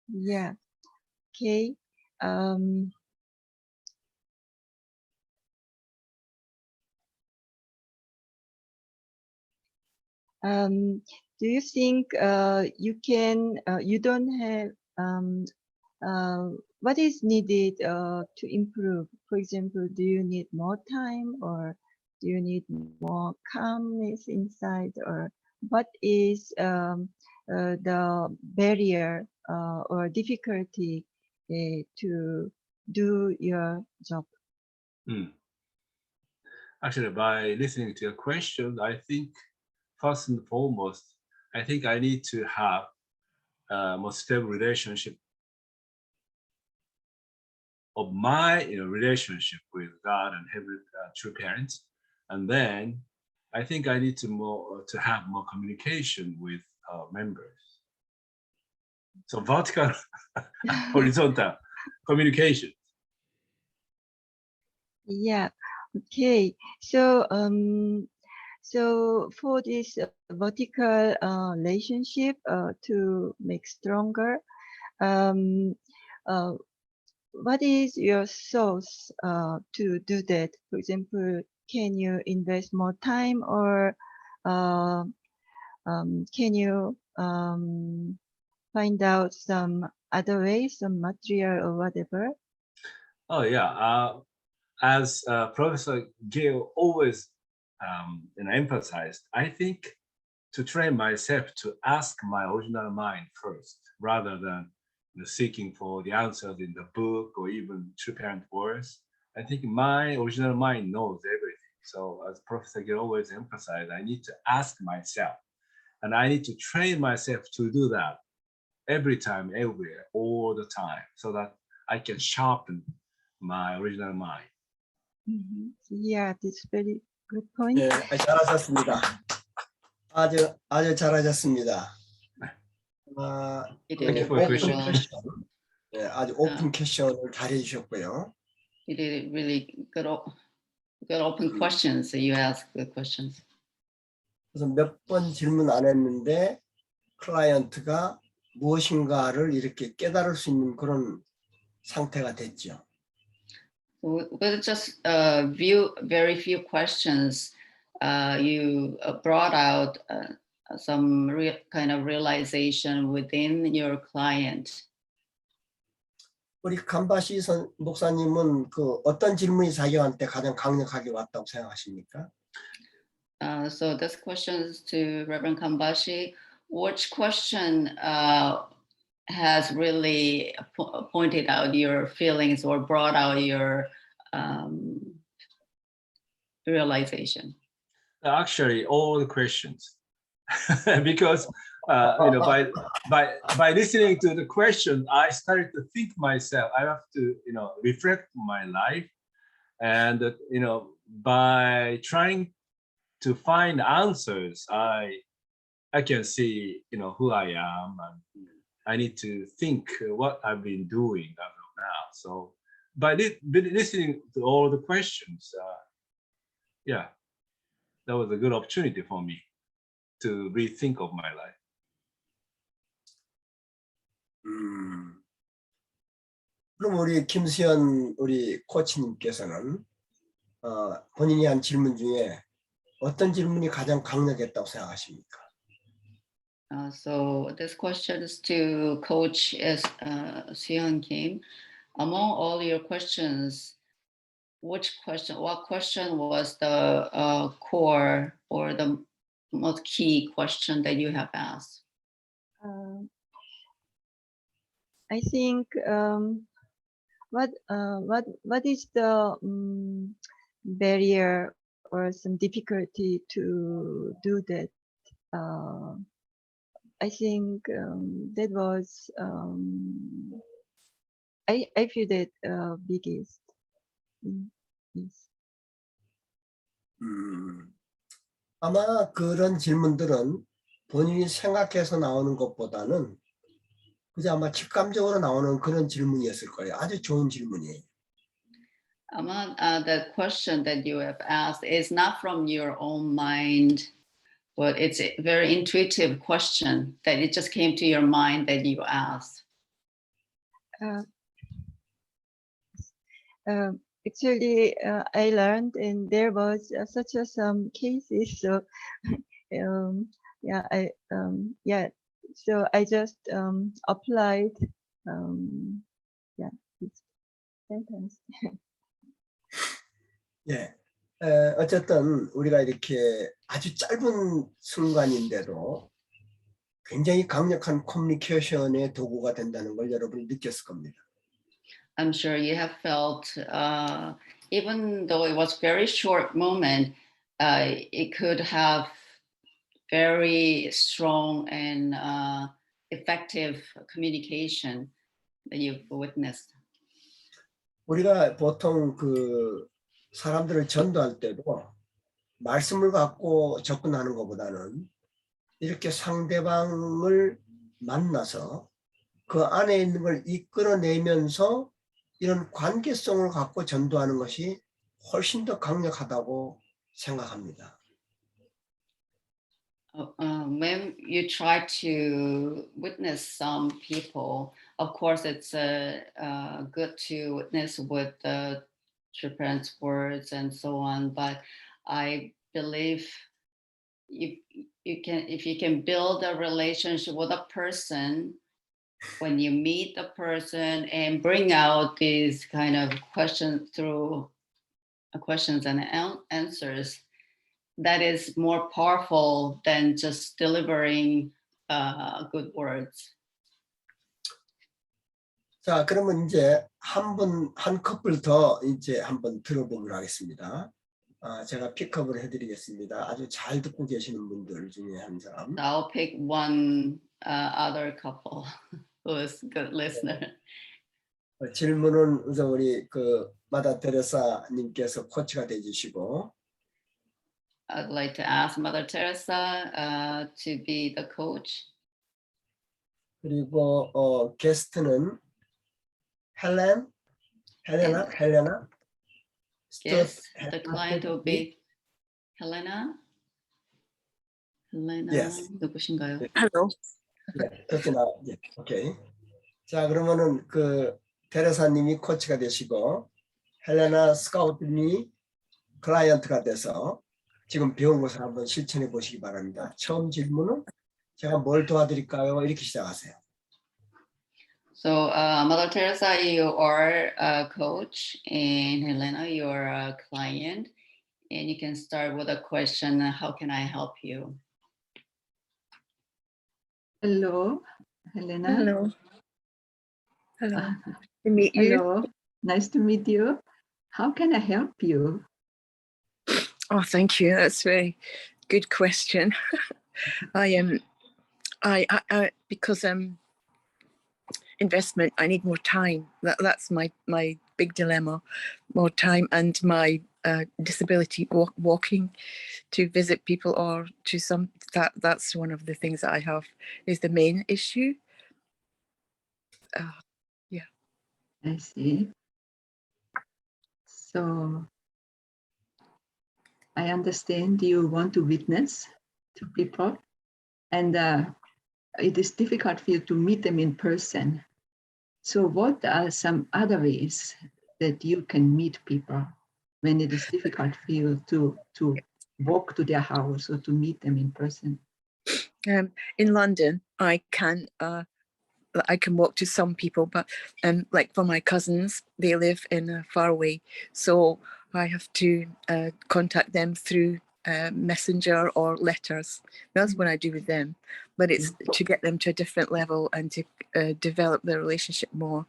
Yeah. Okay. Do you think you don't have what is needed to improve? For example, do you need more time, or do you need more calmness inside, or what is the barrier or difficulty to do your job? Actually, by listening to your question, I think first and foremost, I think I need to have a more stable relationship of my relationship with God and heavenly true parents, and then I think I need to have more communication with members. So vertical, horizontal communication. Yeah. Okay. So so for this vertical relationship to make stronger, what is your source to do that? For example, can you invest more time, or can you find out some other ways, some material or whatever? Oh yeah, as Professor Gale always emphasized, I think to train myself to ask my original mind first, rather than seeking for the answers in the book or even true parent words. I think my original mind knows everything. So as Professor Gale always emphasized, I need to ask myself, and I need to train myself to do that every time, everywhere, all the time, so that I can sharpen my original mind. Yeah, that's very good point. 네, 잘하셨습니다. 아주 잘하셨습니다. Thank you for your question. 네, 아주 오픈 퀘션을 잘 해주셨고요. You did really good open questions. You asked good questions. 그래서 몇 번 질문 안 했는데 클라이언트가 무엇인가를 이렇게 깨달을 수 있는 그런 상태가 됐죠. With just very few questions, you brought out some kind of realization within your client. 우리 간바시 목사님은 그 어떤 질문이 자기한테 가장 강력하게 왔다고 생각하십니까? So this question is to Reverend Kambashi. Which question has really pointed out your feelings or brought out your realization? Actually, all the questions, because you know, by listening to the question, I started to think myself. I have to, you know, reflect my life, and you know, by trying to find answers, I can see, you know, who I am, and I need to think what I've been doing as of now. So by listening to all the questions, yeah, that was a good opportunity for me to rethink of my life. 그럼 우리 김수현 우리 코치님께서는 본인이 한 질문 중에 어떤 질문이 가장 강력했다고 생각하십니까? So this question is to Coach Seon Kim. Among all your questions, what question was the core or the most key question that you have asked? I think what is the barrier or some difficulty to do that? I think that was I feel that biggest. Yes. 아마 그런 질문들은 본인이 생각해서 나오는 것보다는 그저 아마 직감적으로 나오는 그런 질문이었을 거예요. 아주 좋은 질문이에요. Among the question that you have asked is not from your own mind, but it's a very intuitive question that it just came to your mind that you asked. Actually, I learned, and there was such some cases. So, so I just applied. This sentence. 예, 어쨌든 우리가 이렇게 아주 짧은 순간인데도 굉장히 강력한 커뮤니케이션의 도구가 된다는 걸 여러분이 느꼈을 겁니다. I'm sure you have felt, even though it was very short moment, it could have very strong and effective communication that you've witnessed. 우리가 보통 그 사람들을 전도할 때도 말씀을 갖고 접근하는 것보다는 이렇게 상대방을 만나서 그 안에 있는 걸 이끌어내면서 이런 관계성을 갖고 전도하는 것이 훨씬 더 강력하다고 생각합니다. When you try to witness some people, of course, it's good to witness with the parents' words and so on. But I believe if you can build a relationship with a person, when you meet the person and bring out these kind of questions through questions and answers, that is more powerful than just delivering good words. 자, 그러면 이제 한 커플 더 이제 한번 들어보도록 하겠습니다. 제가 픽업을 해드리겠습니다. 아주 잘 듣고 계시는 분들 중에 한 사람. I'll pick one other couple who is a good listener. 질문은 우선 우리 그 마다 테레사님께서 코치가 되주시고. I'd like to ask Mother Teresa to be the coach. 그리고 게스트는 헬레나? Yes, the client will be Helena. Yes. 누구신가요? Hello. 예, 그렇게 예, 오케이. 자, 그러면은 그 테레사님이 코치가 되시고 헬레나 스카우트님이 클라이언트가 돼서 지금 배운 것을 한번 실천해 보시기 바랍니다. 처음 질문은 제가 뭘 도와드릴까요? 이렇게 시작하세요. So, Mother Teresa, you are a coach, and Helena, you are a client, and you can start with a question: how can I help you? Hello, Helena. Hello. Hello. To meet you. Hello, nice to meet you. How can I help you? Oh, thank you. That's a very good question. I because investment, I need more time. That's my big dilemma, more time, and my disability, walking to visit people or to some, that's one of the things that I have is the main issue. Yeah. I see. So I understand you want to witness to people, and it is difficult for you to meet them in person. So what are some other ways that you can meet people when it is difficult for you to walk to their house or to meet them in person? In London, I can walk to some people, but like for my cousins, they live in far away, so I have to contact them through messenger or letters. That's what I do with them, but it's to get them to a different level and to develop the relationship more,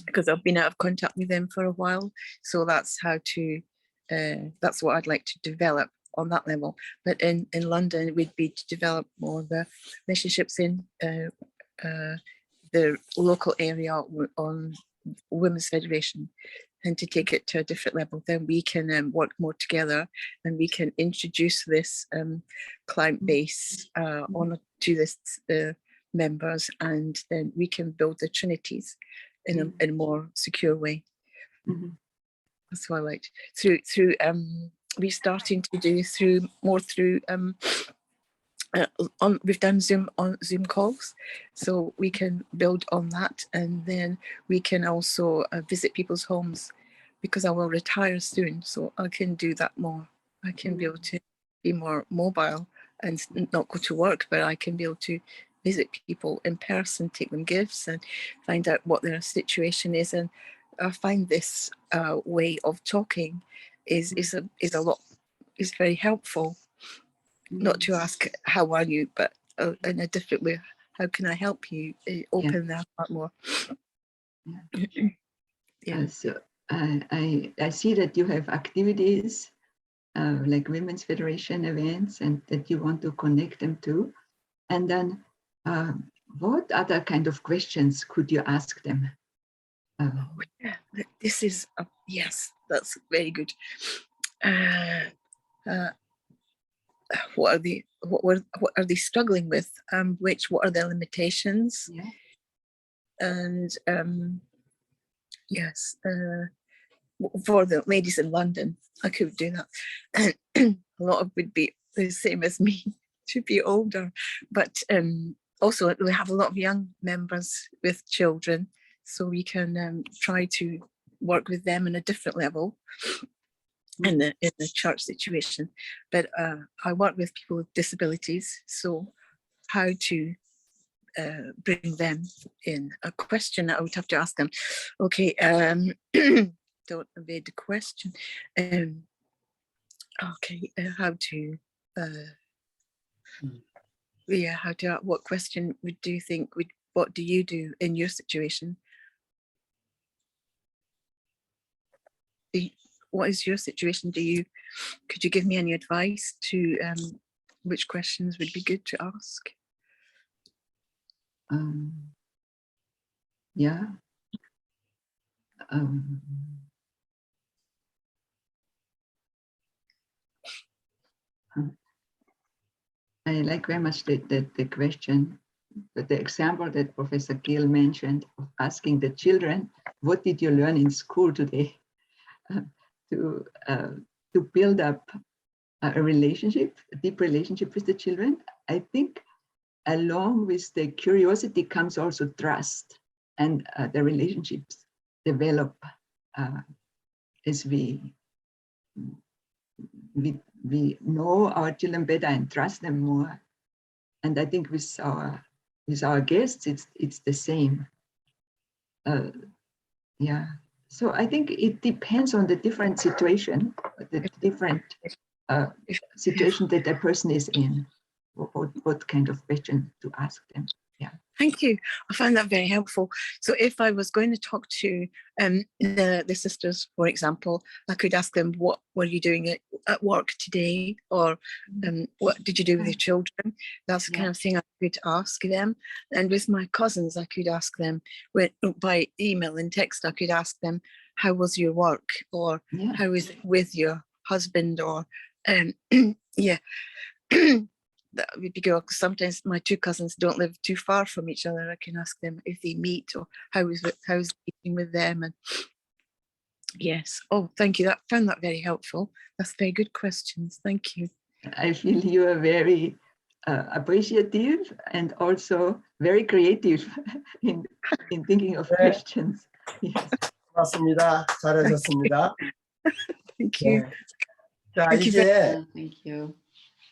because I've been out of contact with them for a while. So that's how to that's what I'd like to develop on that level. But in London, it would be to develop more the relationships in the local area on Women's Federation, and to take it to a different level. Then we can work more together, and we can introduce this client base on to this members, and then we can build the trinities in a more secure way. That's what I liked. Through we're starting to do through we've done Zoom calls, so we can build on that, and then we can also visit people's homes, because I will retire soon, so I can do that more. I can be able to be more mobile and not go to work, but I can be able to visit people in person, take them gifts, and find out what their situation is. And I find this way of talking is very helpful. Not to ask how are you, but in a different way, how can I help you? Open that part more. So I see that you have activities like Women's Federation events, and that you want to connect them to. And then what other kind of questions could you ask them? This is yes, that's very good. What are they struggling with? What are their limitations? And yes, for the ladies in London, I could do that. A lot of would be the same as me, to be older, but also we have a lot of young members with children, so we can try to work with them in a different level in the church situation. But I work with people with disabilities, so how to bring them in. A question I would have to ask them. Okay, don't evade the question. Okay, how to what question do you think what do you do in your situation? What is your situation? Could you give me any advice to which questions would be good to ask? Yeah. I like very much the question, the example that Professor Gill mentioned of asking the children, what did you learn in school today? To build up a relationship, a deep relationship with the children. I think along with the curiosity comes also trust, and the relationships develop as we know our children better and trust them more. And I think with our guests, it's the same. Yeah. So I think it depends on the different situation, the different situation that a person is in, what kind of question to ask them. Yeah. Thank you. I found that very helpful. So if I was going to talk to the sisters, for example, I could ask them, what were you doing at work today? Or what did you do with your children? That's the kind of thing I could ask them. And with my cousins, I could ask them by email and text, I could ask them, how was your work? Or how is it with your husband? Or yeah. That would be good, because sometimes my two cousins don't live too far from each other. I can ask them if they meet, or how's meeting with them. And yes, oh, thank you. That found that very helpful. That's very good questions. Thank you. I feel you are very appreciative and also very creative in thinking of questions. Yes. 고맙습니다. 잘하셨습니다. Thank you. 네. 자, Thank you 이제 Thank you.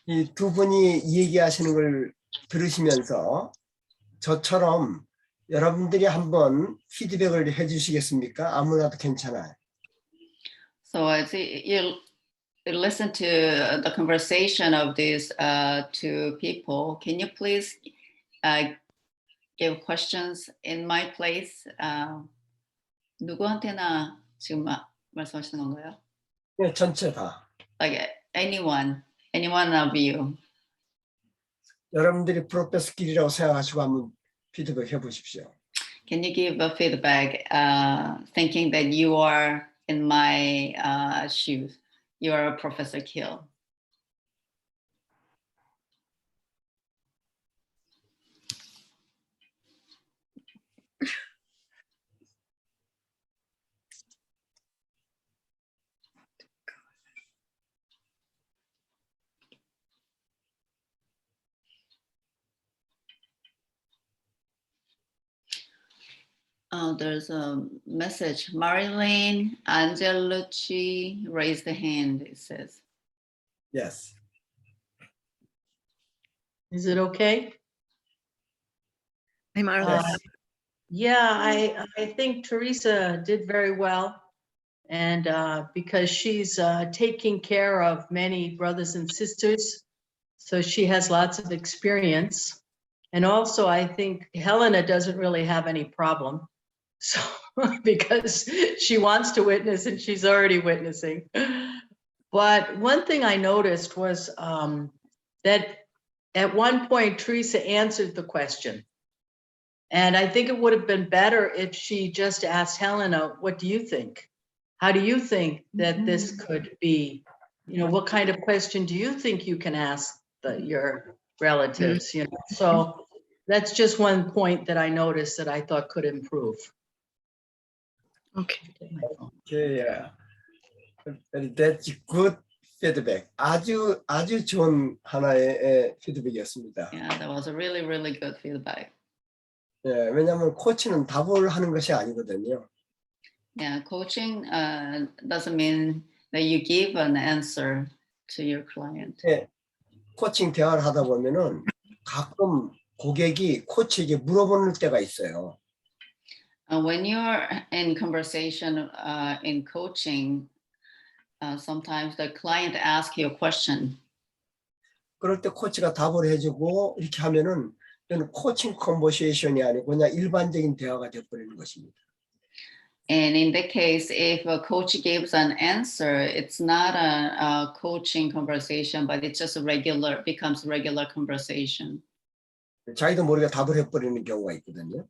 이 두 분이 얘기하시는 걸 들으시면서 저처럼 여러분들이 한번 피드백을 해주시겠습니까? 아무나도 괜찮아요. So I see you listen to the conversation of these two people. Can you please give questions in my place? 누구한테나 지금 말씀하시는 건가요? 네, 전체 다. Like anyone of you. 여러분들이 프로페서끼리라고 생각하시고 한번 피드백 해보십시오. Can you give a feedback thinking that you are in my shoes? You are Professor Kill. Oh, there's a message. Marilyn Angelucci raised the hand, it says. Yes. Is it okay? Hey, Marilyn. Yeah, I think Teresa did very well. And because she's taking care of many brothers and sisters, so she has lots of experience. And also, I think Helena doesn't really have any problem. So because she wants to witness and she's already witnessing. But one thing I noticed was that at one point, Teresa answered the question. And I think it would have been better if she just asked Helena, what do you think? How do you think that this could be? You know, what kind of question do you think you can ask your relatives? You know, so that's just one point that I noticed that I thought could improve. Okay. Okay, yeah. That's good feedback. 아주 좋은 하나의 피드백이었습니다. Yeah, that was a really, really good feedback. 예, 왜냐하면 코치는 답을 하는 것이 아니거든요. Yeah, coaching doesn't mean that you give an answer to your client. 예, 코칭 대화를 하다 보면은 가끔 고객이 코치에게 물어보는 때가 있어요. When you're in conversation in coaching, sometimes the client asks you a question. 그럴 때 코치가 답을 해주고 이렇게 하면은 이건 코칭 컨버세이션이 아니고 그냥 일반적인 대화가 되어버리는 것입니다. And in that case, if a coach gives an answer, it's not a coaching conversation, but it's just becomes regular conversation. 자기도 모르게 답을 해버리는 경우가 있거든요.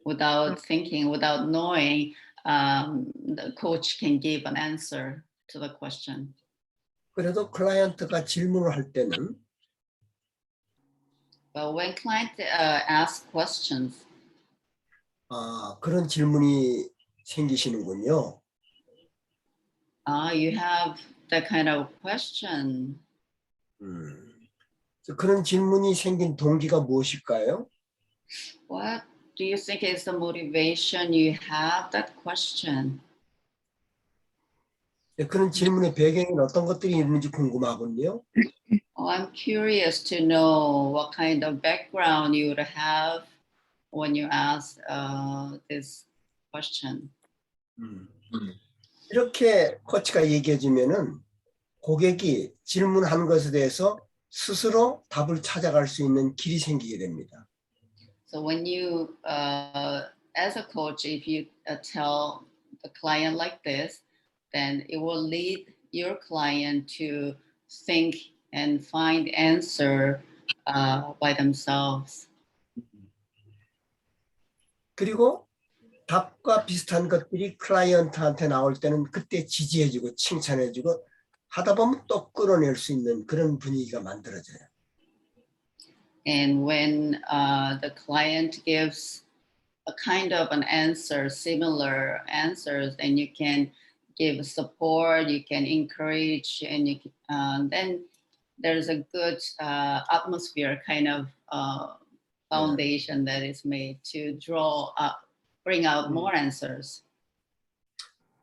Without thinking, without knowing, the coach can give an answer to the question. 그래도 클라이언트가 질문을 할 때는 But when client asks questions, 그런 질문이 생기시는군요. you have that kind of question. 그런 질문이 생긴 동기가 무엇일까요? What do you think is the motivation you have that question? 그런 질문의 배경에는 어떤 것들이 있는지 궁금하군요. Oh, I'm curious to know what kind of background you would have when you ask this question. 이렇게 코치가 얘기해 주면은 고객이 질문하는 것에 대해서 스스로 답을 찾아갈 수 있는 길이 생기게 됩니다. So when you, as a coach, if you tell the client like this, then it will lead your client to think and find answer by themselves. 그리고 답과 비슷한 것들이 클라이언트한테 나올 때는 그때 지지해주고 칭찬해주고 하다 보면 또 끌어낼 수 있는 그런 분위기가 만들어져요. And when the client gives a kind of an answer, similar answers, and you can give support, you can encourage, and you then there's a good atmosphere, kind of foundation that is made to draw up, bring out more answers.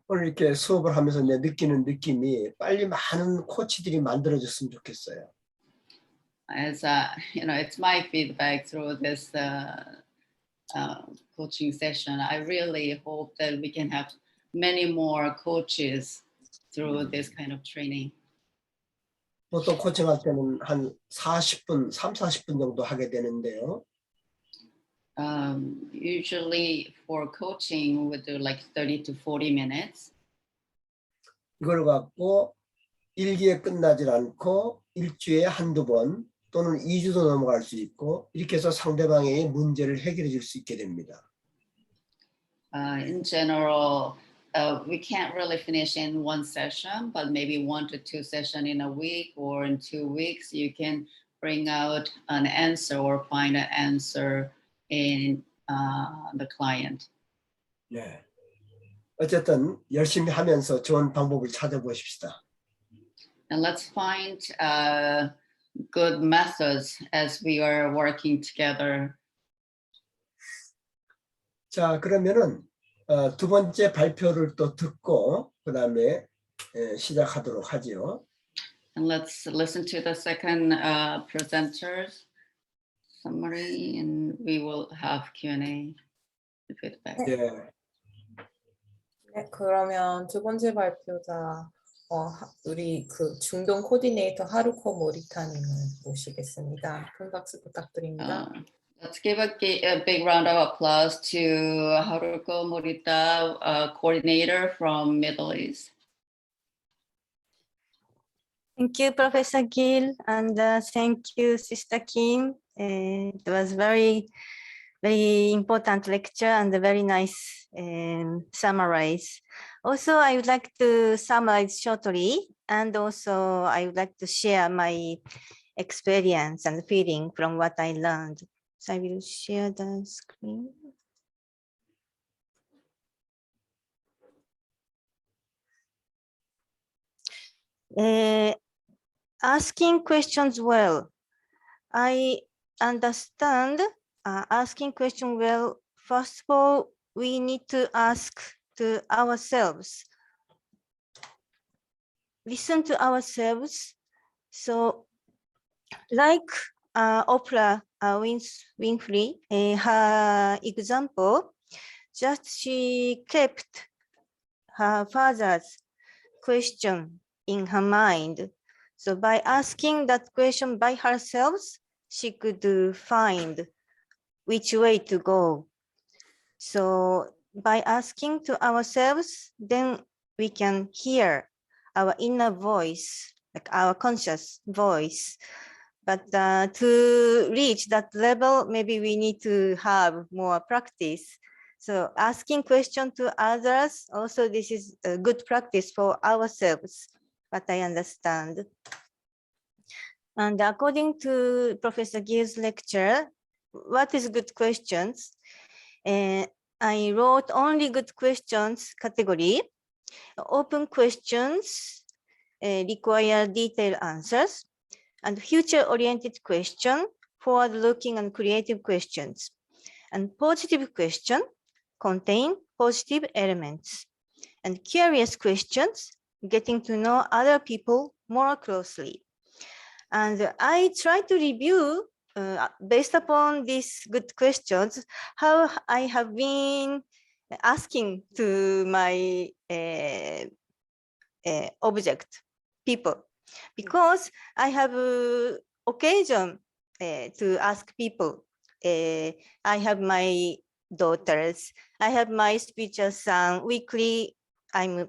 오늘 이렇게 수업을 하면서 내 느끼는 느낌이 빨리 많은 코치들이 만들어졌으면 좋겠어요. As you know, it's my feedback through this coaching session. I really hope that we can have many more coaches through this kind of training. 보통 코칭할 때는 한 40분, 40분 정도 하게 되는데요. Usually for coaching, we do like 30 to 40 minutes. 이걸 갖고 일기에 끝나질 않고 일주일에 한두 번 또는 2주도 넘어갈 수 있고 이렇게 해서 상대방의 문제를 해결해 줄 수 있게 됩니다. In general, we can't really finish in one session, but maybe 1 to 2 sessions in a week or in 2 weeks, you can bring out an answer or find an answer in the client. 네. 어쨌든 열심히 하면서 좋은 방법을 찾아보십시다. And let's find good methods as we are working together. 자, 그러면은 두 번째 발표를 또 듣고 그다음에 시작하도록 하지요. And let's listen to the second presenter's summary, and we will have Q&A feedback. 예. 네, 그러면 두 번째 발표자 우리 그 중동 코디네이터 하루코 모리타님을 모시겠습니다. 큰 박수 부탁드립니다. Let's give a big round of applause to Haruko Morita, coordinator from Middle East. Thank you, Professor Gill, and thank you, Sister Kim. It was very important lecture and a very nice summarize. Also, I would like to summarize shortly, and also I would like to share my experience and feeling from what I learned. So I will share the screen. Asking questions well. I understand asking questions well. First of all, we need to ask to ourselves. Listen to ourselves. So like Oprah Winfrey, her example, just she kept her father's question in her mind. So by asking that question by herself, she could find which way to go. So by asking to ourselves, then we can hear our inner voice, like our conscious voice. But to reach that level, maybe we need to have more practice. So asking questions to others, also this is a good practice for ourselves, what I understand. And according to Professor Gill's lecture, what is good questions? I wrote only good questions category. Open questions require detailed answers. and future-oriented question, forward-looking and creative questions. And positive question contain positive elements. And curious questions, getting to know other people more closely. And I try to review, based upon these good questions, how I have been asking to my object people, because I have occasion to ask people. I have my daughters, I have my speaker son. Weekly, I'm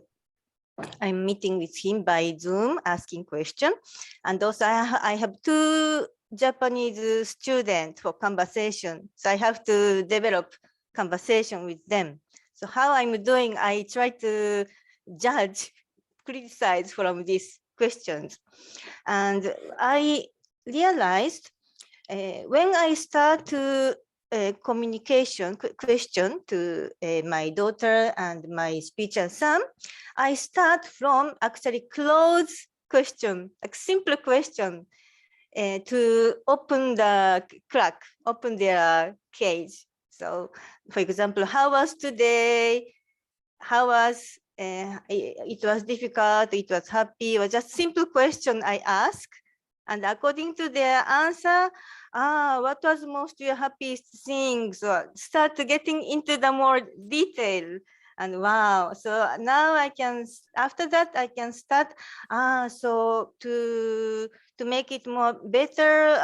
meeting with him by Zoom, asking question, and also I have 2 Japanese students for conversation, so I have to develop conversation with them. So how I'm doing, I try to judge, criticize from these questions, and I realized when I start to communication question to my daughter and my speaker son, I start from actually close question, like simple question, to open the crack, open their cage. So, for example, how was today? How was it was difficult? It was happy? Or just simple question I ask, and according to their answer, what was most your happiest thing? So start getting into the more detail. And wow, so now I can, after that, I can start, so to make it more better,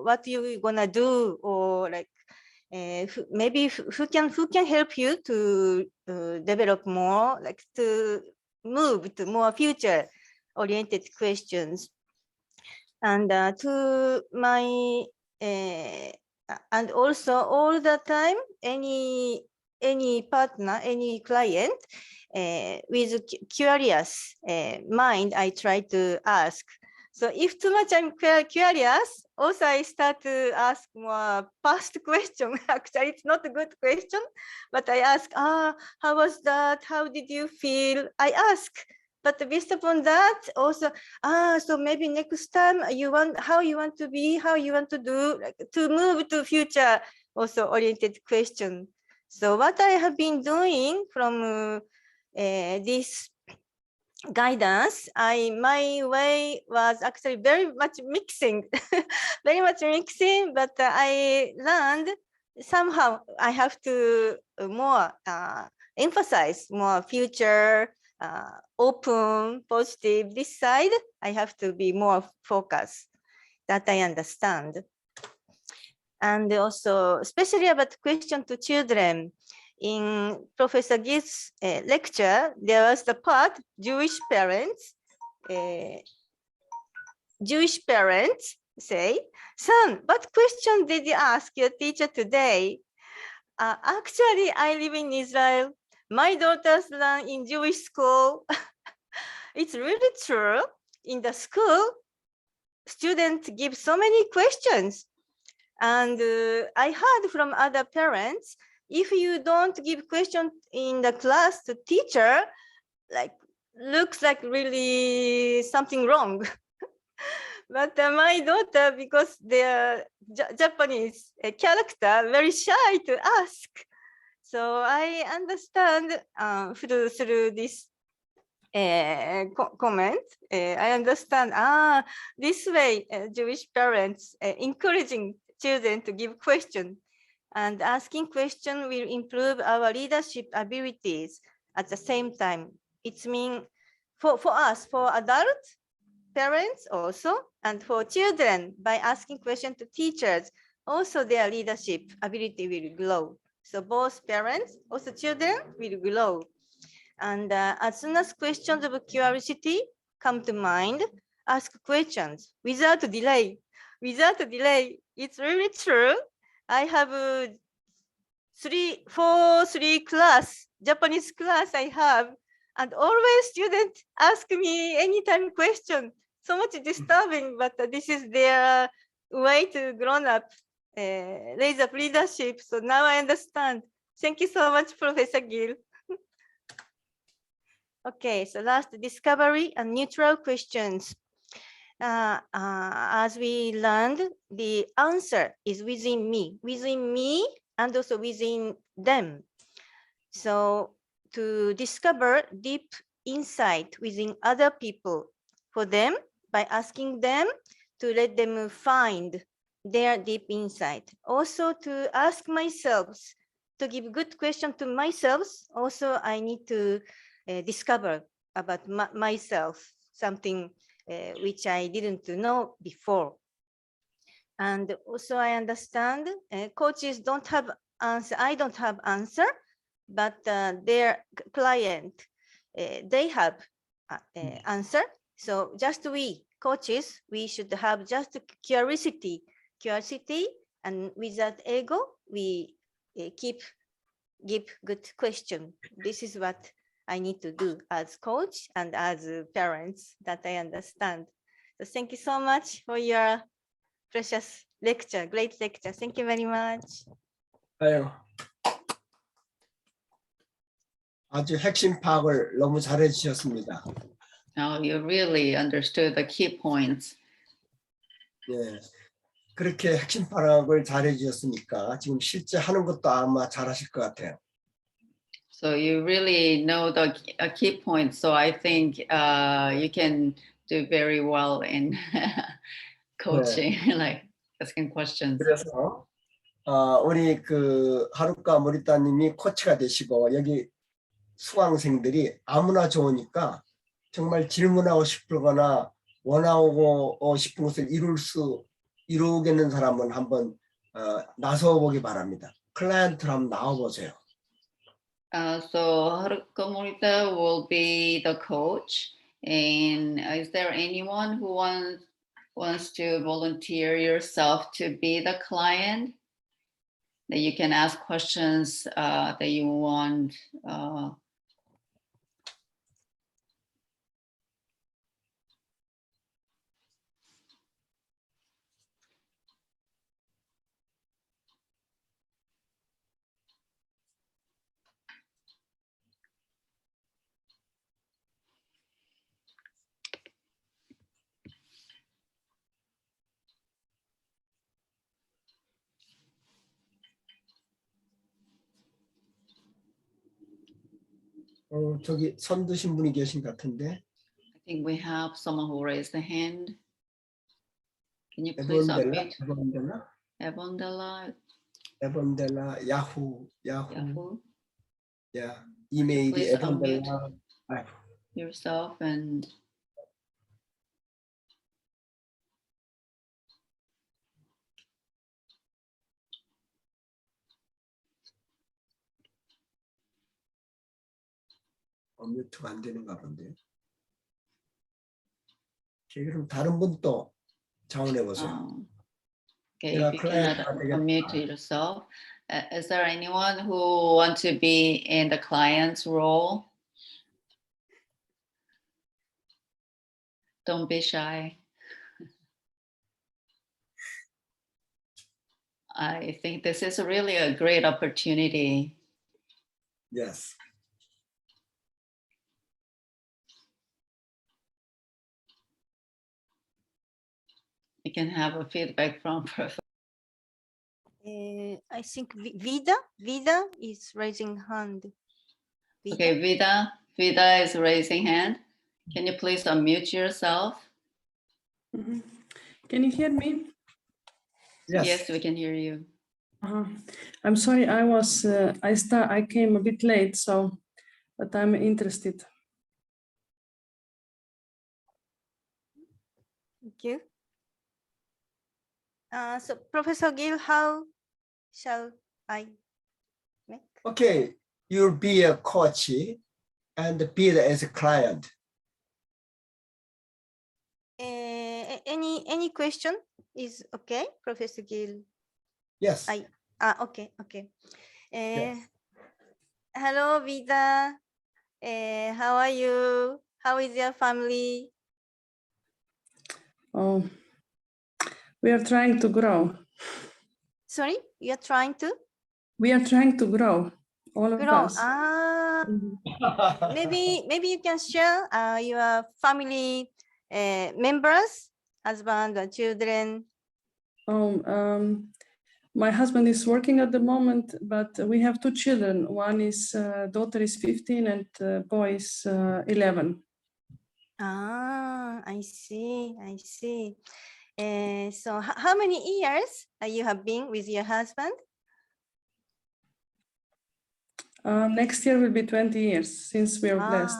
what you gonna do, or like, maybe who can help you to develop more, like to move to more future oriented questions. And to my and also all the time, any partner, any client with curious mind, I try to ask. So if too much I'm curious, also I start to ask more past question. Actually, it's not a good question, but I ask, how was that? How did you feel? I ask. But based upon that, also, so maybe next time how you want to be, how you want to do, like, to move to future also oriented question. So what I have been doing from this guidance, my way was actually very much mixing, very much mixing, but I learned somehow I have to more emphasize more future, open, positive. This side, I have to be more focused. That I understand. And also, especially about question to children. In Professor Gil's lecture, there was the part, Jewish parents say, son, what question did you ask your teacher today? Actually, I live in Israel. My daughters learn in Jewish school. It's really true. In the school, students give so many questions. And I heard from other parents, if you don't give question in the class to teacher, like looks like really something wrong. But my daughter, because they're Japanese character, very shy to ask. So I understand through this comment, I understand, this way Jewish parents encouraging children to give questions, and asking questions will improve our leadership abilities at the same time. It's mean for us, for adult parents also, and for children, by asking questions to teachers, also their leadership ability will grow. So both parents, also children will grow. And as soon as questions of curiosity come to mind, ask questions without delay. Without delay, it's really true. I have three class, Japanese class I have, and always students ask me anytime question. So much disturbing, but this is their way to grown up, raise up leadership. So now I understand. Thank you so much, Professor Gil. Okay, so last, discovery and neutral questions. as we learned, the answer is within me and also within them. So to discover deep insight within other people, for them, by asking them to let them find their deep insight. Also to ask myself, to give good question to myself, also I need to discover about myself, something which I didn't know before. And also I understand coaches don't have answer, I don't have answer, but their client, they have answer. So just we coaches, we should have just curiosity, and without ego, we give good question. This is what I need to do as coach and as parents, that I understand. So thank you so much for your precious lecture, great lecture. Thank you very much. 아유, 아주 핵심 파악을 너무 잘해 주셨습니다. Now you really understood the key points. 예, 그렇게 핵심 파악을 잘해 주셨으니까 지금 실제 하는 것도 아마 잘하실 것 같아요. So you really know the key points. So I think you can do very well in coaching, like asking questions. 그래서 우리 그 하루카 모리타님이 코치가 되시고 여기 수강생들이 아무나 좋으니까 정말 질문하고 싶거나 원하고 싶은 것을 이루겠는 사람은 한번 나서보기 바랍니다. 클라이언트로 한번 나와보세요. So Haruka Morita will be the coach, and is there anyone who wants to volunteer yourself to be the client? That you can ask questions that you want. 저기 손 드신 분이 계신 것 같은데. I think we have someone who raised the hand. Can you please unmute? 에본델라, 야후. 야, 이메일이 Please 에본델라. yourself and 언뮤트가 안 되는가 본데. 그럼 다른 분도 자원해 보세요. okay, if you cannot unmute yourself, is there anyone who wants to be in the client's role? Don't be shy. I think this is really a great opportunity. Yes. You can have a feedback from Professor. I think Vida is raising hand. Vida. Okay, Vida is raising hand. Can you please unmute yourself? Can you hear me? Yes, we can hear you. I'm sorry, I came a bit late, but I'm interested. Thank you. So Professor Gill, how shall I make? Okay, you'll be a coach and be as a client. Any question is okay, Professor Gill? Yes. Okay. Yes. Hello, Vida. How are you? How is your family? Oh, we are trying to grow. Sorry, you are trying to? We are trying to grow, all of us. Maybe you can share your family members husband or children? My husband is working at the moment, but we have two children. One is daughter is 15 and boy is 11. Ah, I see. I see. So how many years you have been with your husband? Next year will be 20 years since we are blessed.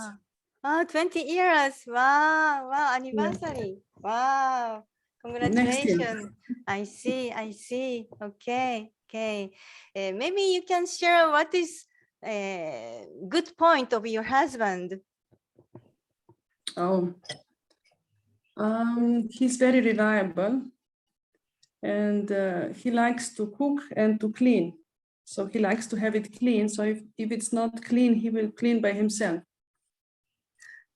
Ah, 20 years. Wow, wow, anniversary. Wow, congratulations. I see, I see. Okay, okay. Maybe you can share what is a good point of your husband. Oh, he's very reliable and he likes to cook and to clean. So he likes to have it clean. So if it's not clean, he will clean by himself.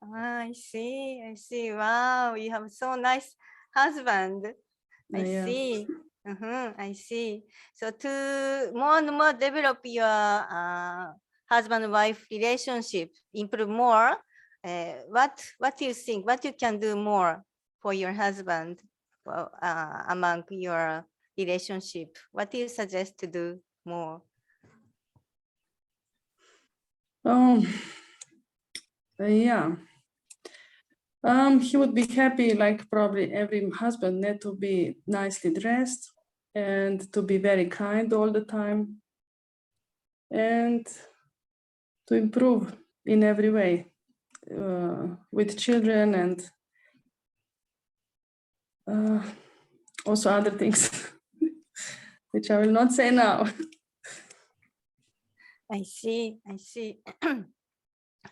Ah, I see, I see. Wow, you have so nice husband. I Yeah. see. I see. So to more and more develop your husband-wife relationship, improve more, what do you think? What you can do more for your husband among your relationship? What do you suggest to do more? Yeah. He would be happy, like probably every husband, need to be nicely dressed and to be very kind all the time and to improve in every way with children and also other things, which I will not say now. I see, I see.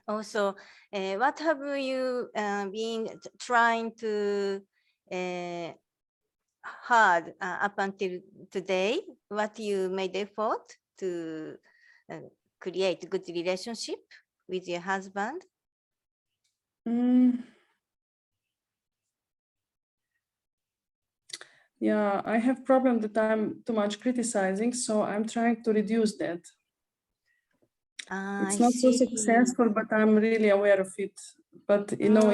Also, what have you been trying to hard up until today? What you made effort to create a good relationship with your husband? Yeah, I have problem that I'm too much criticizing, so I'm trying to reduce that. It's not so successful, but I'm really aware of it. But you know,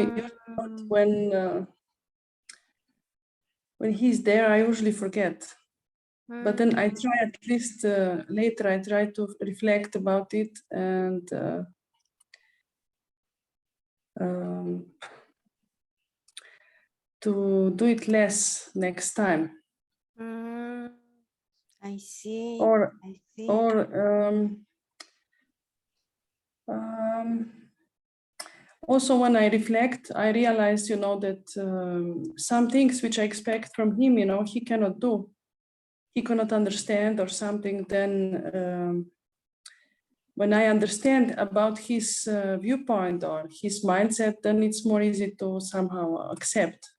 when he's there, I usually forget. But then I try at least later. I try to reflect about it and to do it less next time. I see. Or I see. Also, when I reflect, I realize, you know, that some things which I expect from him, you know, he cannot do. He cannot understand or something. Then when I understand about his viewpoint or his mindset, then it's more easy to somehow accept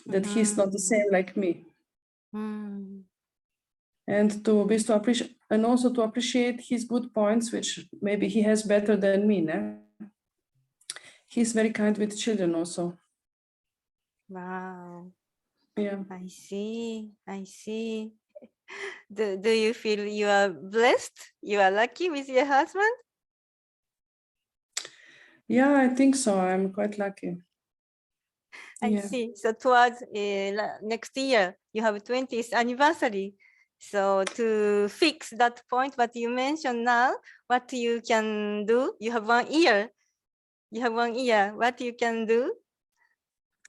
that he's not the same like me. And to appreciate, and also to appreciate his good points, which maybe he has better than me. No? He's very kind with children also. Wow. Yeah. I see. I see. Do you feel you are blessed? You are lucky with your husband? Yeah, I think so. I'm quite lucky. I see. So towards next year, you have 20th anniversary. So to fix that point, what you mentioned now, what you can do, you have 1 year. You have 1 year. What you can do?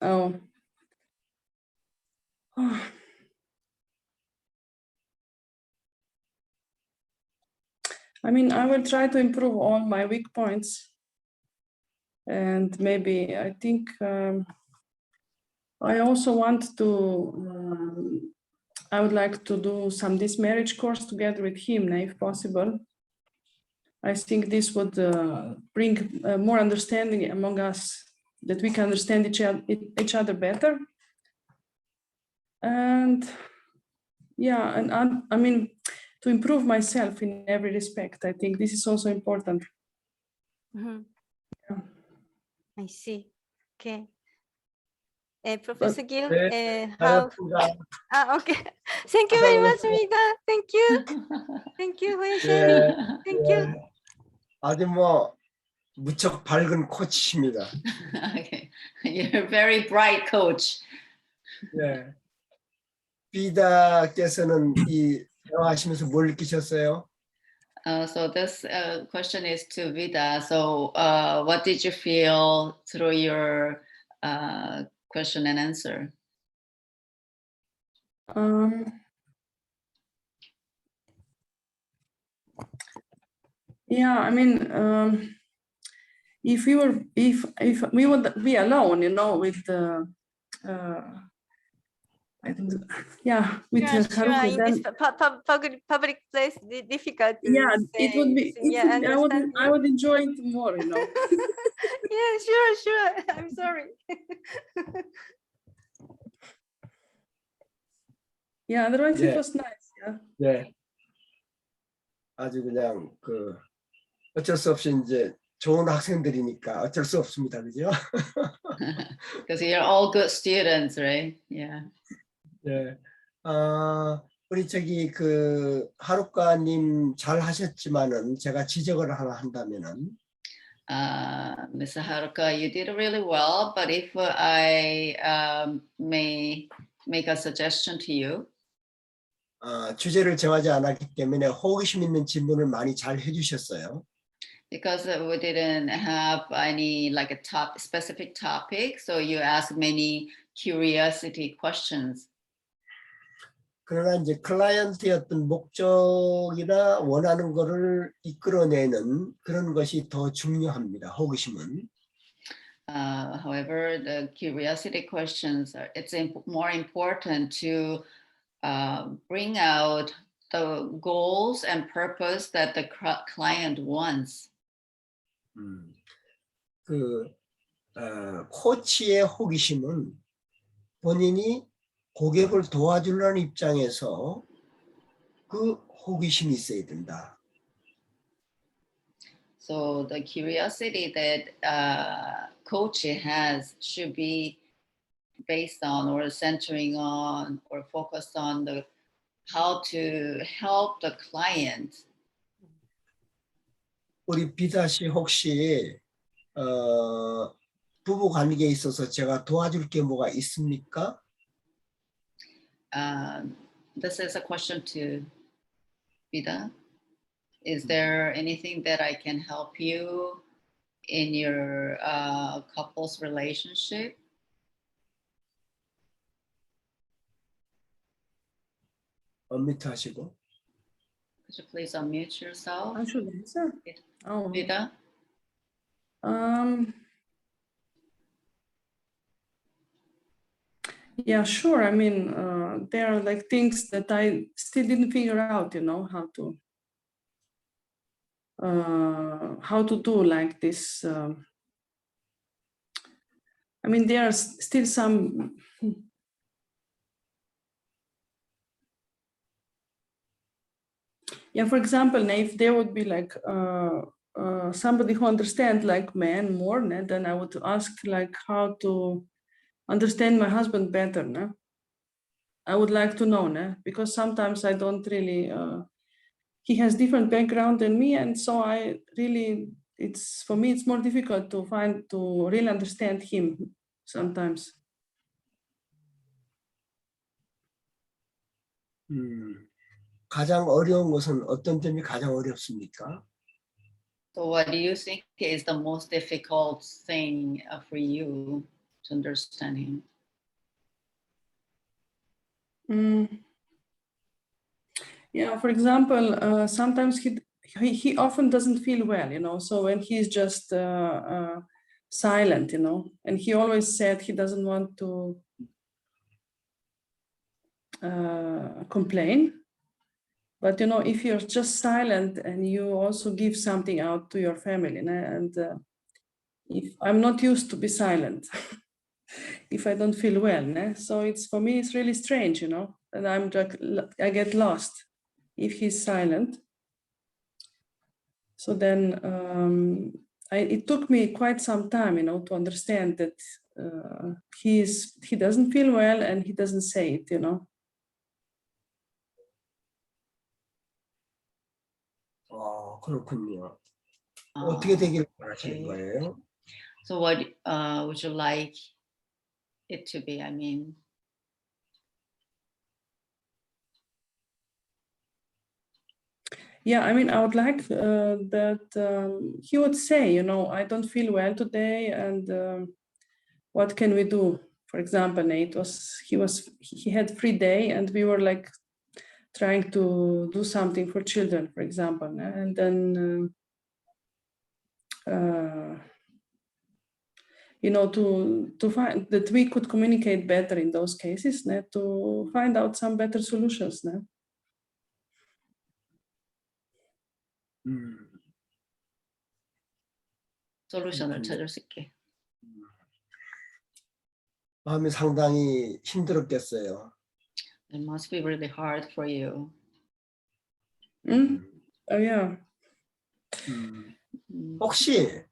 Oh. I mean, I will try to improve all my weak points. And maybe I think I also want to, I would like to do this marriage course together with him, if possible. I think this would bring more understanding among us, that we can understand each other better. And yeah, and I mean, to improve myself in every respect, I think this is also important. Yeah. I see. Okay. Professor Gill, how? Okay. Thank you very much, Rita. Thank you. Thank you for your sharing. Thank you. 아주 뭐 무척 밝은 코치십니다. Okay. You're a very bright coach. 네. 비다께서는 이 대화하시면서 뭘 느끼셨어요? So this question is to Vida. So what did you feel through your question and answer? Yeah, I mean, if we would be alone, you know, with I think, yeah, with Haruka, in then this public place, difficult to yeah, say it would be. anything. Yeah, understand. I would enjoy it more, you know. Yeah, sure. I'm sorry. Yeah, otherwise 네. it was nice. Yeah. 네. 아주 그냥 그 어쩔 수 없이 이제 좋은 학생들이니까 어쩔 수 없습니다. 그죠? Because you're all good students, right? Yeah. 네. 우리 저기 그 하루카님 잘 하셨지만은 제가 지적을 하나 한다면은 Mr. Haruka, you did really well, but if I may make a suggestion to you. 주제를 정하지 않았기 때문에 호기심 있는 질문을 많이 잘 해주셨어요. Because we didn't have any like a specific topic, so you asked many curiosity questions. 그러나 이제 클라이언트의 어떤 목적이나 원하는 거를 이끌어내는 그런 것이 더 중요합니다. 호기심은. However, the curiosity questions it's more important to bring out the goals and purpose that the client wants. 코치의 호기심은 본인이 고객을 도와주려는 입장에서 그 호기심이 있어야 된다. So the curiosity that coach has should be based on or centering on or focused on the how to help the client. 우리 비다 씨 혹시 부부 관계에 있어서 제가 도와줄 게 뭐가 있습니까? This is a question to Vida. Is there anything that I can help you in your couple's relationship? 언미트 하시고. Could you please unmute yourself? I should answer. Oh. Vida? Yeah, sure. I mean, there are like things that I still didn't figure out, you know, how to do like this. I mean, there are still some. Yeah, for example, if there would be like somebody who understands like men more, then I would ask like how to understand my husband better. I would like to know, because sometimes I don't really, he has different background than me. And so for me, it's more difficult to really understand him sometimes. 가장 어려운 것은 어떤 점이 가장 어렵습니까? So what do you think is the most difficult thing for you to understand him? Yeah, for example, sometimes he often doesn't feel well, you know, so when he's just silent, you know, and he always said he doesn't want to complain. But, you know, if you're just silent and you also give something out to your family, and if I'm not used to be silent, if I don't feel well, so for me, it's really strange, you know, and I get lost if he's silent. So then it took me quite some time, you know, to understand that he doesn't feel well and he doesn't say it, you know. 그렇군요. 어떻게 되기를 바라시는 거예요? So what would you like it to be? I mean, yeah, I mean, I would like that he would say, you know, I don't feel well today, and what can we do? For example, he had free day, and we were like trying to do something for children, for example, and then you know, to find that we could communicate better in those cases, to find out some better solutions. 솔루션을 찾을 수 있게. 마음이 상당히 힘들었겠어요. It must be really hard for you. Oh, yeah. 혹시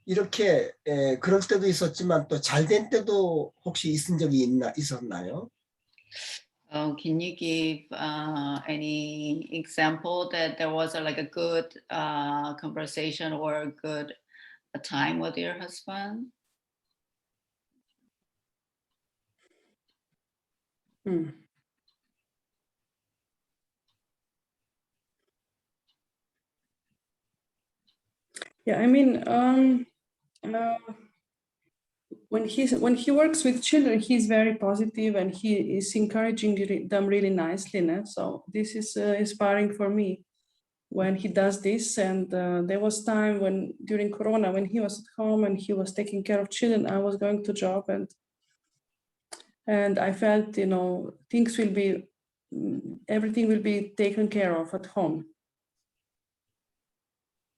이렇게 그럴 때도 있었지만 또 잘 된 때도 혹시 있었나요? Can you give any example that there was like a good conversation or a good time with your husband? Yeah, I mean, when he works with children, he's very positive and he is encouraging them really nicely. So this is inspiring for me when he does this. And there was time when during Corona, when he was at home and he was taking care of children, I was going to job, and I felt, you know, everything will be taken care of at home.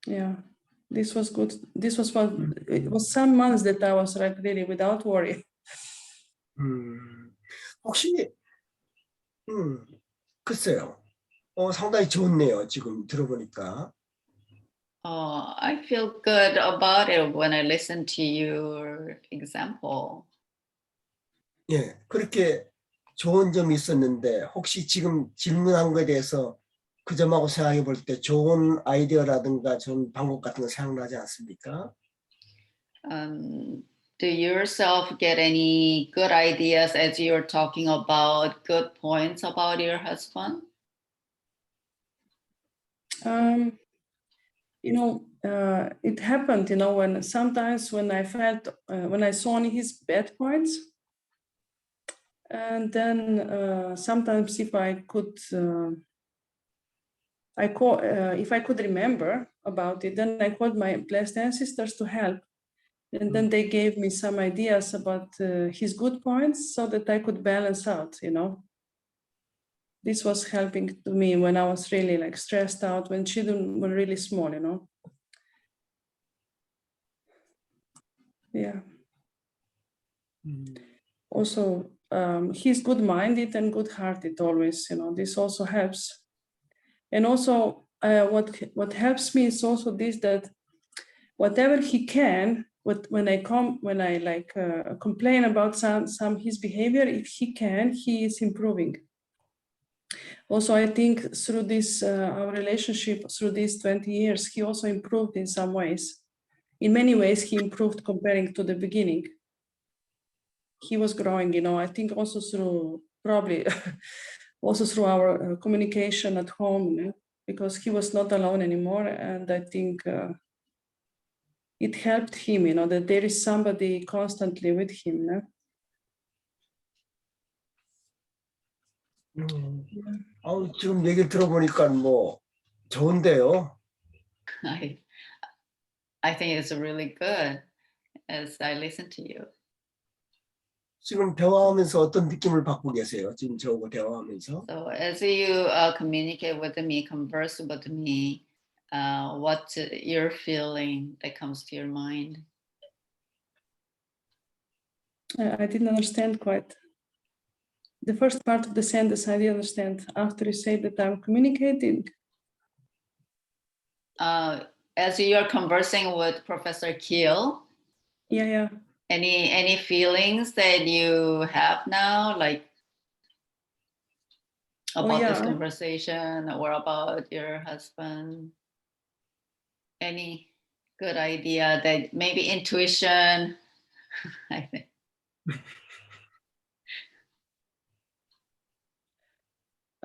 Yeah. This was good. This was what it was. Some months that I was like really without worry. 혹시 글쎄요. 상당히 좋네요. 지금 들어보니까. I feel good about it when I listen to your example. 예, 그렇게 좋은 점이 있었는데 혹시 지금 질문한 거에 대해서 그 점하고 생각해 볼 때 좋은 아이디어라든가 좋은 방법 같은 거 생각나지 않습니까? Do you yourself get any good ideas as you're talking about good points about your husband? You know, it happened, you know, when sometimes when I felt, when I saw his bad points, and then sometimes if I could, if I could remember about it, then I called my blessed ancestors to help. And then they gave me some ideas about his good points so that I could balance out, you know. This was helping to me when I was really like stressed out, when children were really small, you know. Yeah. Also, he's good-minded and good-hearted always, you know, this also helps. And also what helps me is also this, that whatever he can, when I complain about some his behavior, if he can, he is improving. Also, I think through this, our relationship, through these 20 years, he also improved in some ways. In many ways, he improved comparing to the beginning. He was growing, you know, I think also through, probably, also through our communication at home, you know, because he was not alone anymore. And I think it helped him, you know, that there is somebody constantly with him. You know? 지금 얘기를 들어보니까 뭐 좋은데요. I think it's really good as I listen to you. 지금 대화하면서 어떤 느낌을 받고 계세요? 지금 저하고 대화하면서. So as you communicate with me, converse with me, what you're feeling that comes to your mind? I didn't understand quite. The first part of the sentence I didn't understand. After you say that I'm communicating. As you're conversing with Professor Keel. Yeah. Any feelings that you have now, like about this conversation or about your husband? Any good idea that maybe intuition, I think.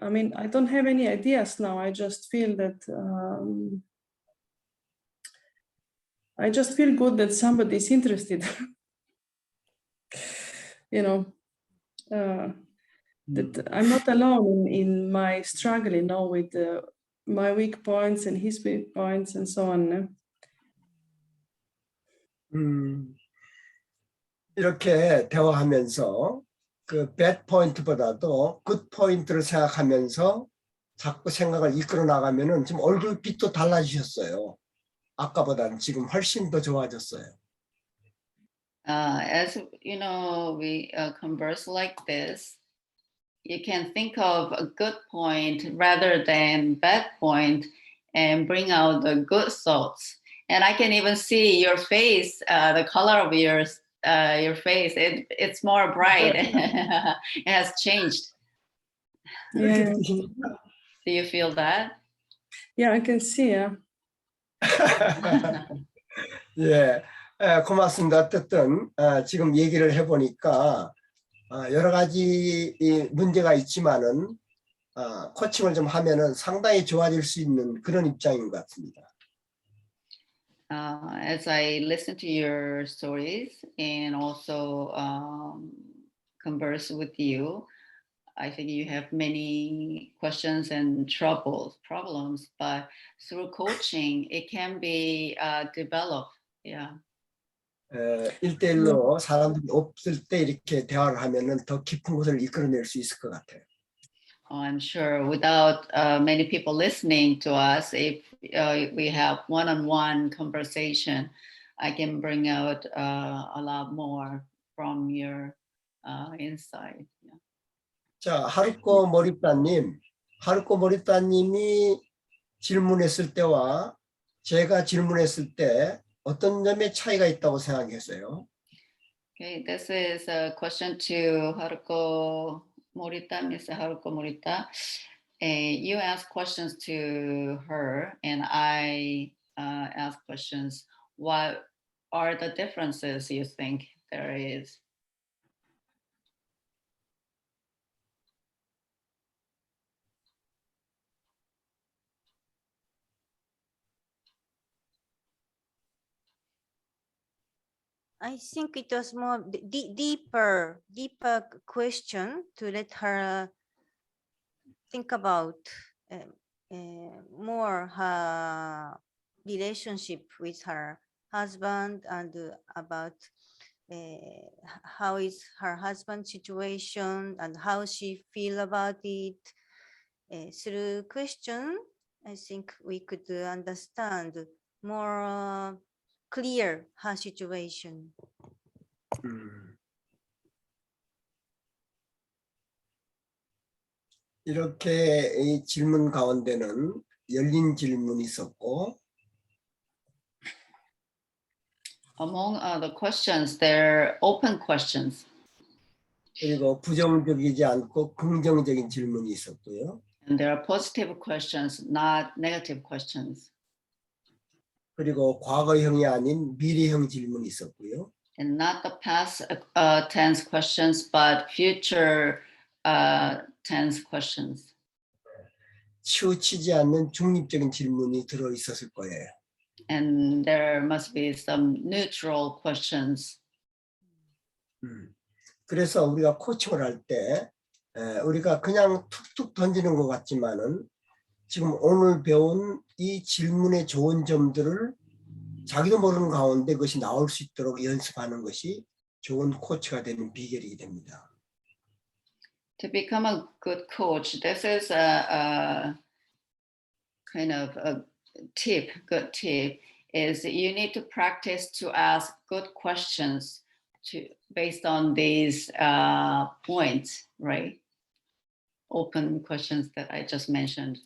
I mean, I don't have any ideas now. I just feel that I just feel good that somebody is interested. You know, that I'm not alone in my struggle, you know, with my weak points and his weak points and so on. 이렇게 대화하면서 그 bad 포인트보다도 good 포인트를 생각하면서 자꾸 생각을 이끌어 나가면은 지금 얼굴빛도 달라지셨어요. 아까보다는 지금 훨씬 더 좋아졌어요. As you know, we converse like this. You can think of a good point rather than bad point and bring out the good thoughts. And I can even see your face, the color of your face. It's more bright. It has changed. Yeah. Do you feel that? Yeah, I can see. Yeah. 예, 고맙습니다. 어쨌든 지금 얘기를 해보니까 여러 가지 문제가 있지만은 코칭을 좀 하면은 상당히 좋아질 수 있는 그런 입장인 것 같습니다. As I listen to your stories and also converse with you, I think you have many questions and problems, but through coaching, it can be developed. Yeah. 1대1로 사람들이 없을 때 이렇게 대화를 하면은 더 깊은 것을 이끌어낼 수 있을 것 같아요. I'm sure without many people listening to us, if we have one-on-one conversation, I can bring out a lot more from your insight. Yeah. 자, 하루코 모리따님이 질문했을 때와 제가 질문했을 때 어떤 점에 차이가 있다고 생각했어요? Okay, this is a question to Haruko Morita, Ms. Haruko Morita. You ask questions to her, and I ask questions. What are the differences you think there is? I think it was more deeper question to let her think about more her relationship with her husband and about how is her husband's situation and how she feel about it. Through question, I think we could understand more clear her situation. 이렇게 이 질문 가운데는 열린 질문이 있었고 Among the questions, they're open questions. 그리고 부정적이지 않고 긍정적인 질문이 있었고요. And there are positive questions, not negative questions. 그리고 과거형이 아닌 미래형 질문이 있었고요. And not the past tense questions, but future tense questions. 치우치지 않는 중립적인 질문이 들어 있었을 거예요. And there must be some neutral questions. 그래서 우리가 코칭을 할 때 우리가 그냥 툭툭 던지는 것 같지만은 지금 오늘 배운 이 질문의 좋은 점들을 자기도 모르는 가운데 그것이 나올 수 있도록 연습하는 것이 좋은 코치가 되는 비결이 됩니다. To become a good coach, this is a kind of a good tip, is you need to practice to ask good questions based on these points, right? Open questions that I just mentioned.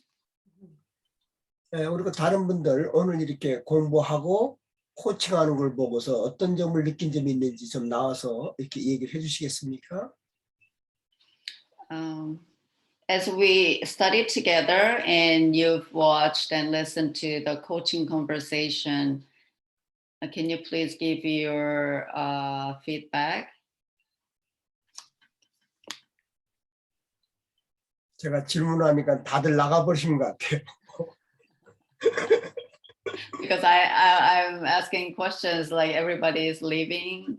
그리고 다른 분들 오늘 이렇게 공부하고 코칭하는 걸 보고서 어떤 점을 느낀 점이 있는지 좀 나와서 이렇게 얘기를 해주시겠습니까? As we studied together and you've watched and listened to the coaching conversation, Can you please give your feedback? 제가 질문하니까 다들 나가버리신 것 같아요. Because I'm asking questions like everybody is leaving.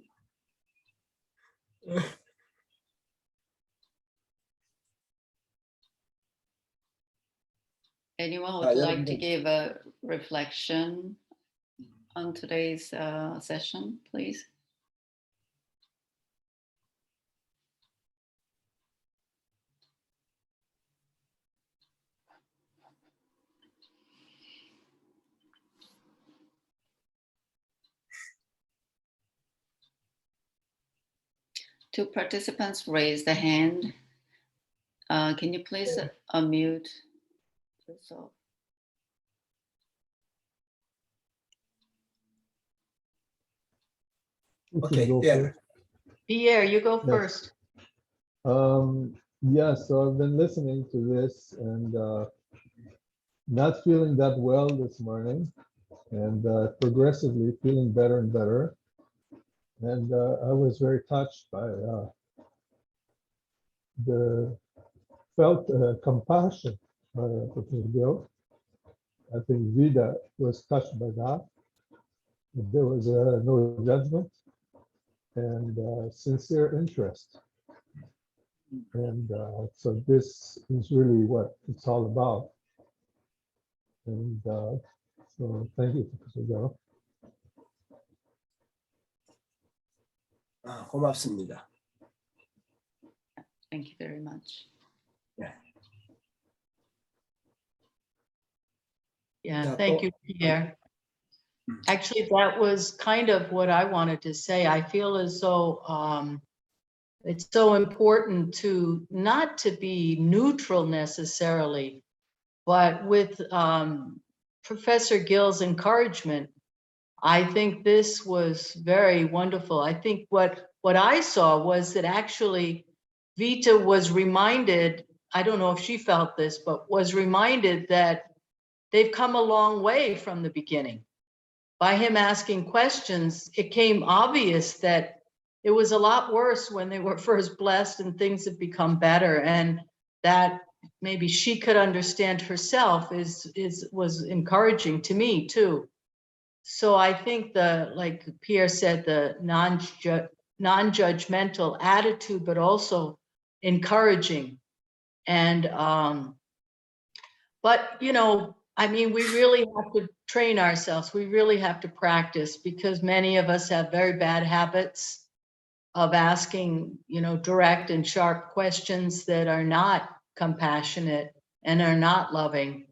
Anyone would like to give a reflection on today's session, please? Two participants raised the hand. Can you please unmute yourself? Okay, Pierre. Pierre, you go Yes. first. Yeah, so I've been listening to this and not feeling that well this morning, and progressively feeling better and better. And I was very touched by the felt compassion by Professor Gill. I think Vida was touched by that. There was no judgment and sincere interest. And so this is really what it's all about. And so thank you, Professor Gill. 고맙습니다. Thank you very much. Yeah. Yeah, thank you, Pierre. Actually, that was kind of what I wanted to say. I feel as though it's so important to not to be neutral necessarily, but with Professor Gill's encouragement, I think this was very wonderful. I think what I saw was that actually Vita was reminded, I don't know if she felt this, but was reminded that they've come a long way from the beginning. By him asking questions, it came obvious that it was a lot worse when they were first blessed and things have become better. And that maybe she could understand herself was encouraging to me too. So I think like Pierre said, the non-judgmental attitude, but also encouraging. And, but you know, I mean, we really have to train ourselves. We really have to practice because many of us have very bad habits of asking, you know, direct and sharp questions that are not compassionate and are not loving.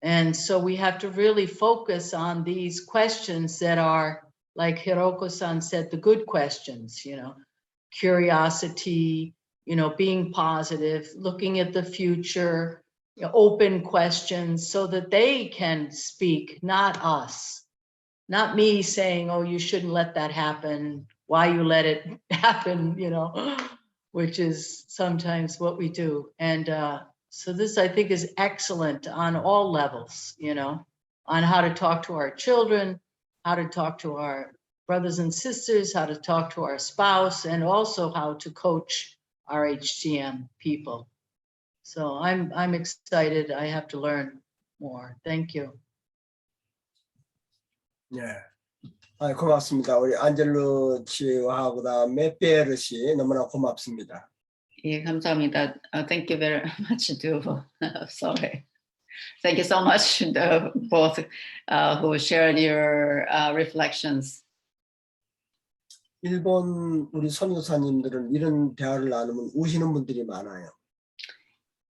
And so we have to really focus on these questions that are, like Hiroko-san said, the good questions, you know, curiosity, you know, being positive, looking at the future, you know, open questions so that they can speak, not us. Not me saying, oh, you shouldn't let that happen, why you let it happen, you know, which is sometimes what we do. And so this, I think, is excellent on all levels, you know, on how to talk to our children, how to talk to our brothers and sisters, how to talk to our spouse, and also how to coach our HTM people. So I'm excited. I have to learn more. Thank you. 네. 고맙습니다. 우리 안젤로 씨와 그다음에 베르 씨 너무나 고맙습니다. 예, 감사합니다. Thank you very much to, sorry. Thank you so much both who shared your reflections. 일본 우리 선교사님들은 이런 대화를 나누면 우시는 분들이 많아요.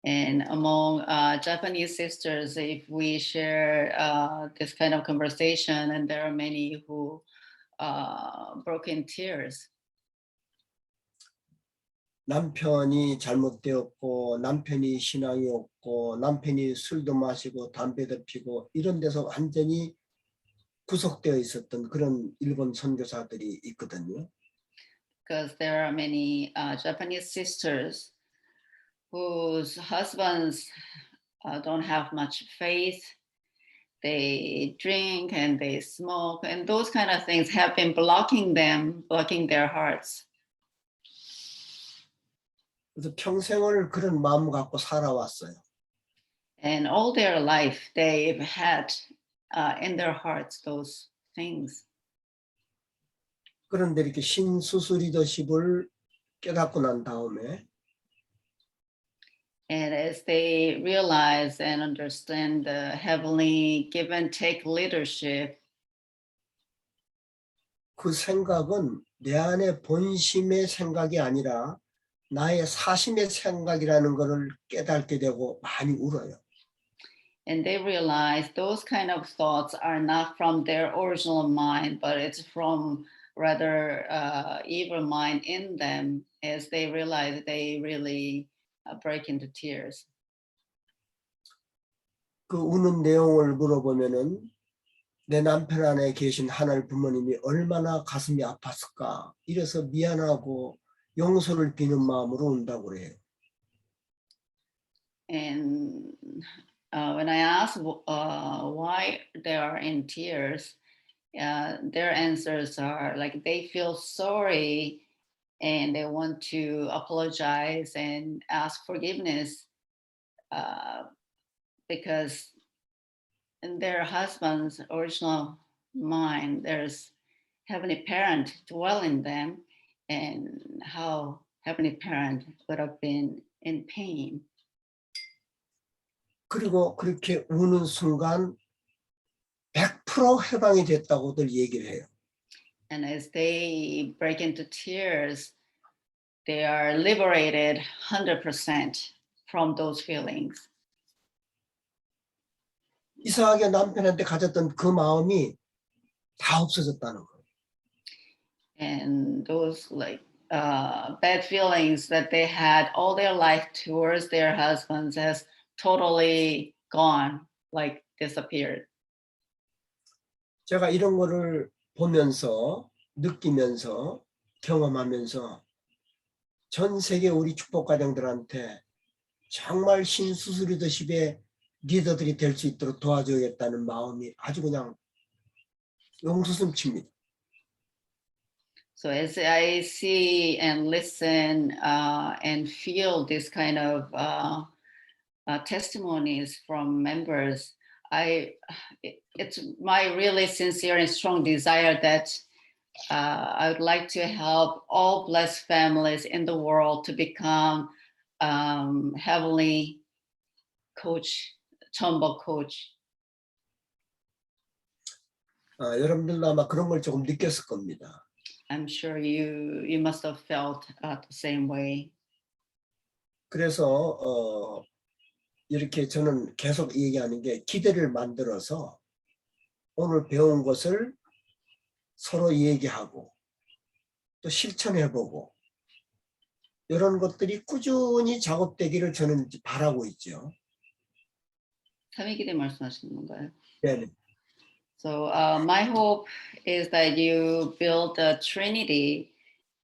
And among Japanese sisters, if we share this kind of conversation, and there are many who broke in tears. 남편이 잘못되었고 남편이 신앙이 없고 남편이 술도 마시고 담배도 피고 이런 데서 완전히 구속되어 있었던 그런 일본 선교사들이 있거든요. Because there are many Japanese sisters whose husbands don't have much faith, they drink and they smoke, and those kind of things have been blocking them, blocking their hearts. 그래서 평생을 그런 마음 갖고 살아왔어요. And all their life, they've had in their hearts those things. 그런데 이렇게 신수수 리더십을 깨닫고 난 다음에 And as they realize and understand the heavenly give and take leadership, 그 생각은 내 안의 본심의 생각이 아니라 나의 사심의 생각이라는 것을 깨닫게 되고 많이 울어요. and they realize those kind of thoughts are not from their original mind, but it's from rather evil mind in them. As they realize, they really break into tears. 그 우는 내용을 물어보면은 내 남편 안에 계신 하나님 부모님이 얼마나 가슴이 아팠을까. 이래서 미안하고 용서를 비는 마음으로 운다고 그래요. And when I ask why they are in tears, their answers are like they feel sorry and they want to apologize and ask forgiveness because in their husband's original mind, there's heavenly parent dwell in them, and how heavenly parent would have been in pain. 그리고 그렇게 우는 순간 100% 해방이 됐다고들 얘기를 해요. And as they break into tears, they are liberated 100% from those feelings. 이상하게 남편한테 가졌던 그 마음이 다 없어졌다는 거예요. And those like bad feelings that they had all their life towards their husbands has totally gone, like disappeared. 제가 이런 거를 보면서 느끼면서 경험하면서 전 세계 우리 축복가정들한테 정말 신수수 리더십의 리더들이 될 수 있도록 도와줘야겠다는 마음이 아주 그냥 용수숨칩니다. So as I see and listen and feel this kind of testimonies from members, it's my really sincere and strong desire that I would like to help all blessed families in the world to become heavenly coach, Cheonbo coach. 여러분들도 아마 그런 걸 조금 느꼈을 겁니다. I'm sure you must have felt the same way. 그래서 이렇게 저는 계속 얘기하는 게 기대를 만들어서 오늘 배운 것을 서로 얘기하고 또 실천해보고 이런 것들이 꾸준히 작업되기를 저는 바라고 있죠. 삼위기대 말씀하시는 건가요? 네. So my hope is that you build a Trinity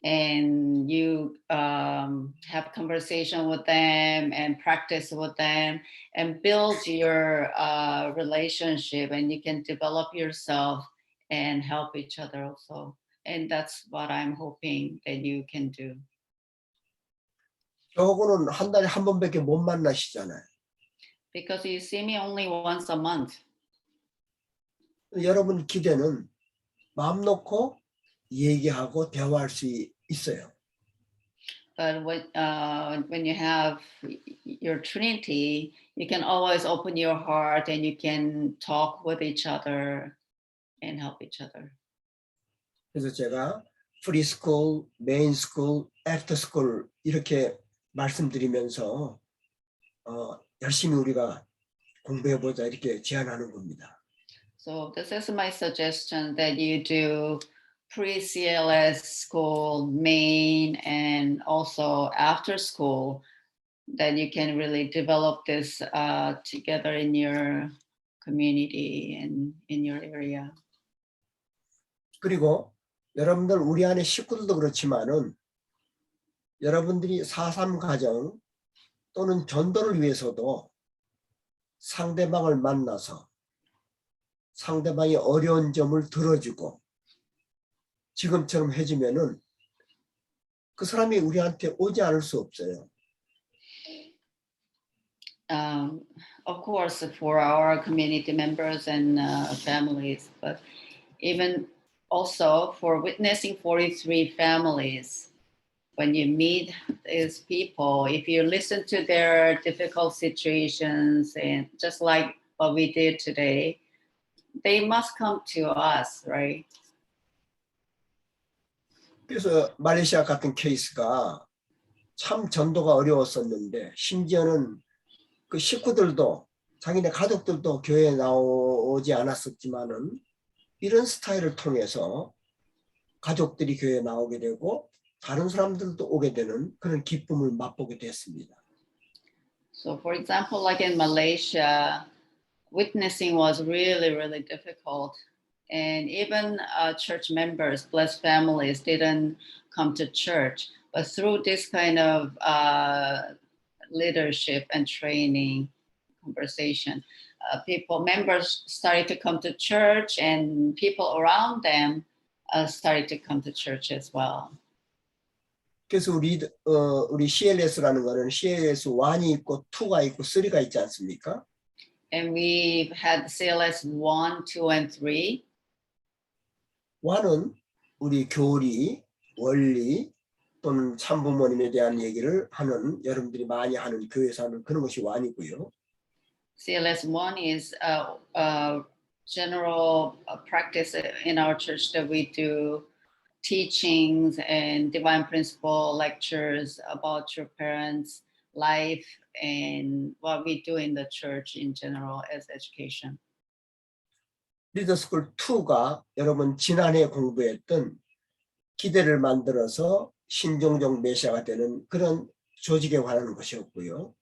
and you have conversation with them and practice with them and build your relationship, and you can develop yourself and help each other also. And that's what I'm hoping that you can do. 저하고는 한 달에 한 번밖에 못 만나시잖아요. Because you see me only once a month. 여러분 기대는 마음 놓고 얘기하고 대화할 수 있어요. But when you have your Trinity, you can always open your heart and you can talk with each other and help each other. 그래서 제가 프리스쿨, 메인스쿨, 애프터스쿨 이렇게 말씀드리면서 열심히 우리가 공부해보자 이렇게 제안하는 겁니다. So this is my suggestion that you do pre-CLS school, main, and also after school, that you can really develop this together in your community and in your area. 그리고 여러분들 우리 안에 식구들도 그렇지만은 여러분들이 4.3 가정 또는 전도를 위해서도 상대방을 만나서 상대방이 어려운 점을 들어주고 지금처럼 해주면은 그 사람이 우리한테 오지 않을 수 없어요. Of course, for our community members and families, but even also for witnessing 43 families, when you meet these people, if you listen to their difficult situations, and just like what we did today, they must come to us, right? 그래서 말레이시아 같은 케이스가 참 전도가 어려웠었는데 심지어는 그 식구들도 자기네 가족들도 교회에 나오지 않았었지만은 이런 스타일을 통해서 가족들이 교회에 나오게 되고 다른 사람들도 오게 되는 그런 기쁨을 맛보게 됐습니다. So for example, like in Malaysia, witnessing was really, really difficult. And even church members, blessed families, didn't come to church. But through this kind of leadership and training, conversation, members started to come to church, and people around them started to come to church as well. 그래서 우리 CLS라는 거는 CLS 1이 있고 2가 있고 3가 있지 않습니까? And we've had CLS 1, 2, and 3. 1은 우리 교리, 원리 또는 참부모님에 대한 얘기를 하는 여러분들이 많이 하는 교회에서 하는 그런 것이 1이고요. CLS 1 is a general practice in our church that we do teachings and divine principle lectures about your parents' life and what we do in the church in general as education. 리더스쿨 2가 여러분 지난해 공부했던 기대를 만들어서 신종종 메시아가 되는 그런 조직에 관한 것이었고요.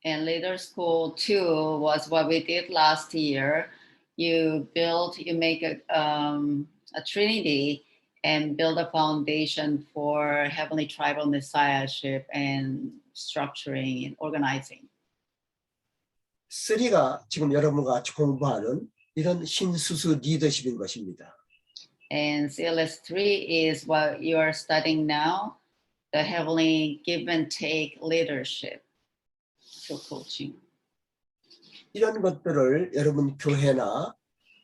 And Leader School 2 was what we did last year. You make a trinity and build a foundation for heavenly tribal messiahship and structuring and organizing. 3가 지금 여러분과 같이 공부하는 이런 신수수 리더십인 것입니다. And CLS3 is what you are studying now, the heavenly give and take leadership through coaching. 이런 것들을 여러분 교회나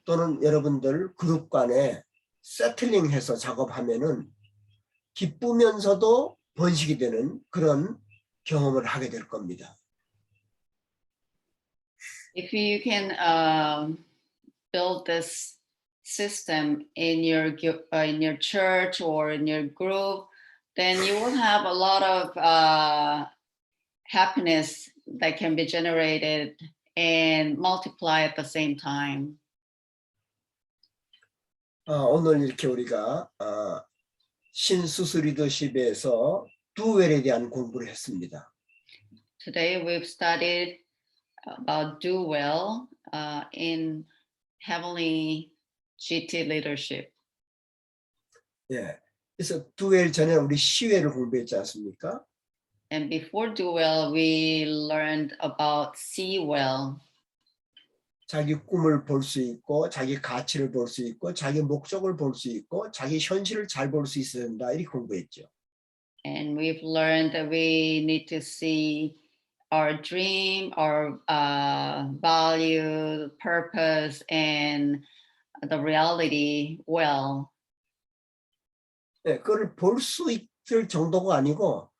또는 여러분들 그룹 간에 세틀링해서 작업하면은 기쁘면서도 번식이 되는 그런 경험을 하게 될 겁니다. If you can build this system in your church or in your group, then you will have a lot of happiness that can be generated and multiply at the same time. 오늘 이렇게 우리가 신수수 리더십에서 두웰에 대한 공부를 했습니다. Today we've studied about do well in heavenly GT leadership. 예, 그래서 두웰 전에 우리 시회를 공부했지 않습니까? And before do well, we learned about see well. 자기 꿈을 볼 수 있고, 자기 가치를 볼 수 있고, 자기 목적을 볼 수 있고, 자기 현실을 잘 볼 수 있어야 된다. 이렇게 공부했죠. And we've learned that we need to see our dream, our value, purpose, and the reality well. 네, 그걸 볼 수 있을 정도가 아니고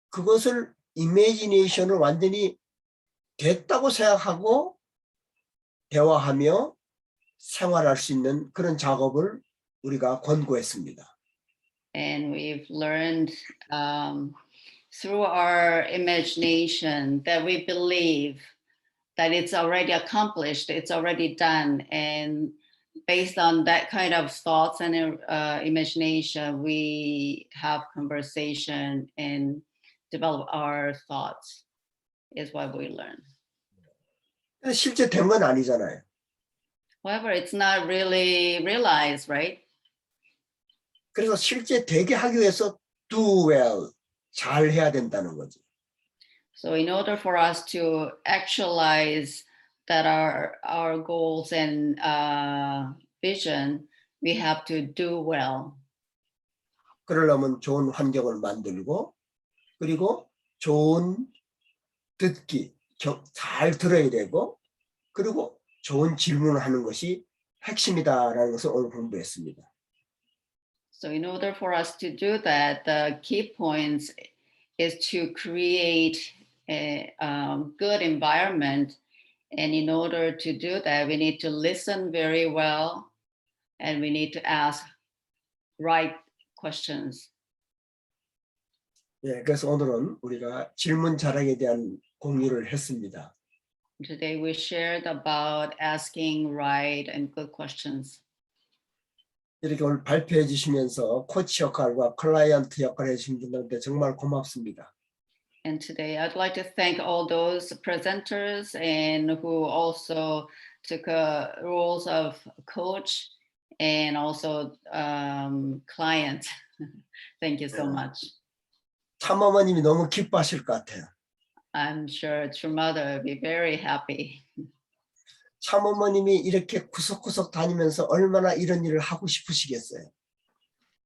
그것을 이미지네이션을 완전히 됐다고 생각하고 대화하며 생활할 수 있는 그런 작업을 우리가 권고했습니다. And we've learned through our imagination that we believe that it's already accomplished, it's already done. And based on that kind of thoughts and imagination, we have conversation and develop our thoughts is what we learn. 실제 된 건 아니잖아요. However, it's not really realized, right? 그래서 실제 되게 하기 위해서 do well, 잘 해야 된다는 거죠. So in order for us to actualize that are our goals and vision, we have to do well. 그러려면 좋은 환경을 만들고 그리고 좋은 듣기, 잘 들어야 되고 그리고 좋은 질문을 하는 것이 핵심이다라는 것을 오늘 공부했습니다. So in order for us to do that, the key points is to create a good environment. And in order to do that, we need to listen very well and we need to ask right questions. 예, 그래서 오늘은 우리가 질문 자랑에 대한 공유를 했습니다. Today we shared about asking right and good questions. 이렇게 오늘 발표해 주시면서 코치 역할과 클라이언트 역할을 해주신 분들한테 정말 고맙습니다. And today I'd like to thank all those presenters and who also took roles of coach and also client. Thank you so much. 참어머님이 너무 기뻐하실 것 같아요. I'm sure true mother will be very happy. 참어머님이 이렇게 구석구석 다니면서 얼마나 이런 일을 하고 싶으시겠어요.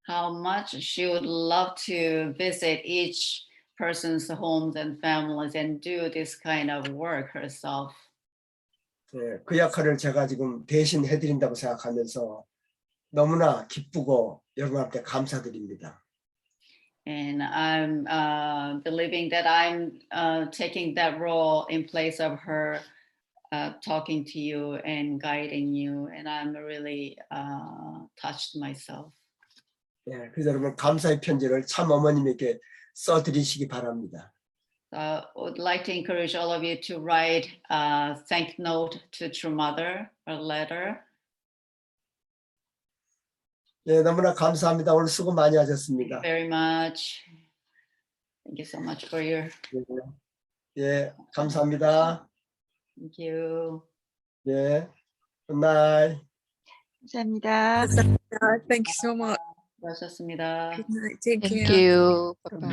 How much she would love to visit each person's homes and families and do this kind of work herself. 예, 그 역할을 제가 지금 대신 해드린다고 생각하면서 너무나 기쁘고 여러분한테 감사드립니다. And I'm believing that I'm taking that role in place of her, talking to you and guiding you. And I'm really touched myself. 예, 그래서 여러분 감사의 편지를 참 어머님에게 써드리시기 바랍니다. I would like to encourage all of you to write a thank note to True Mother, a letter. 예, 너무나 감사합니다. 오늘 수고 많이 하셨습니다. Very much. Thank you so much for your. 예, 감사합니다. Thank you. 예, good night. 감사합니다. Thank you so much. 수고하셨습니다. Good night. Take Thank care. you. Bye-bye.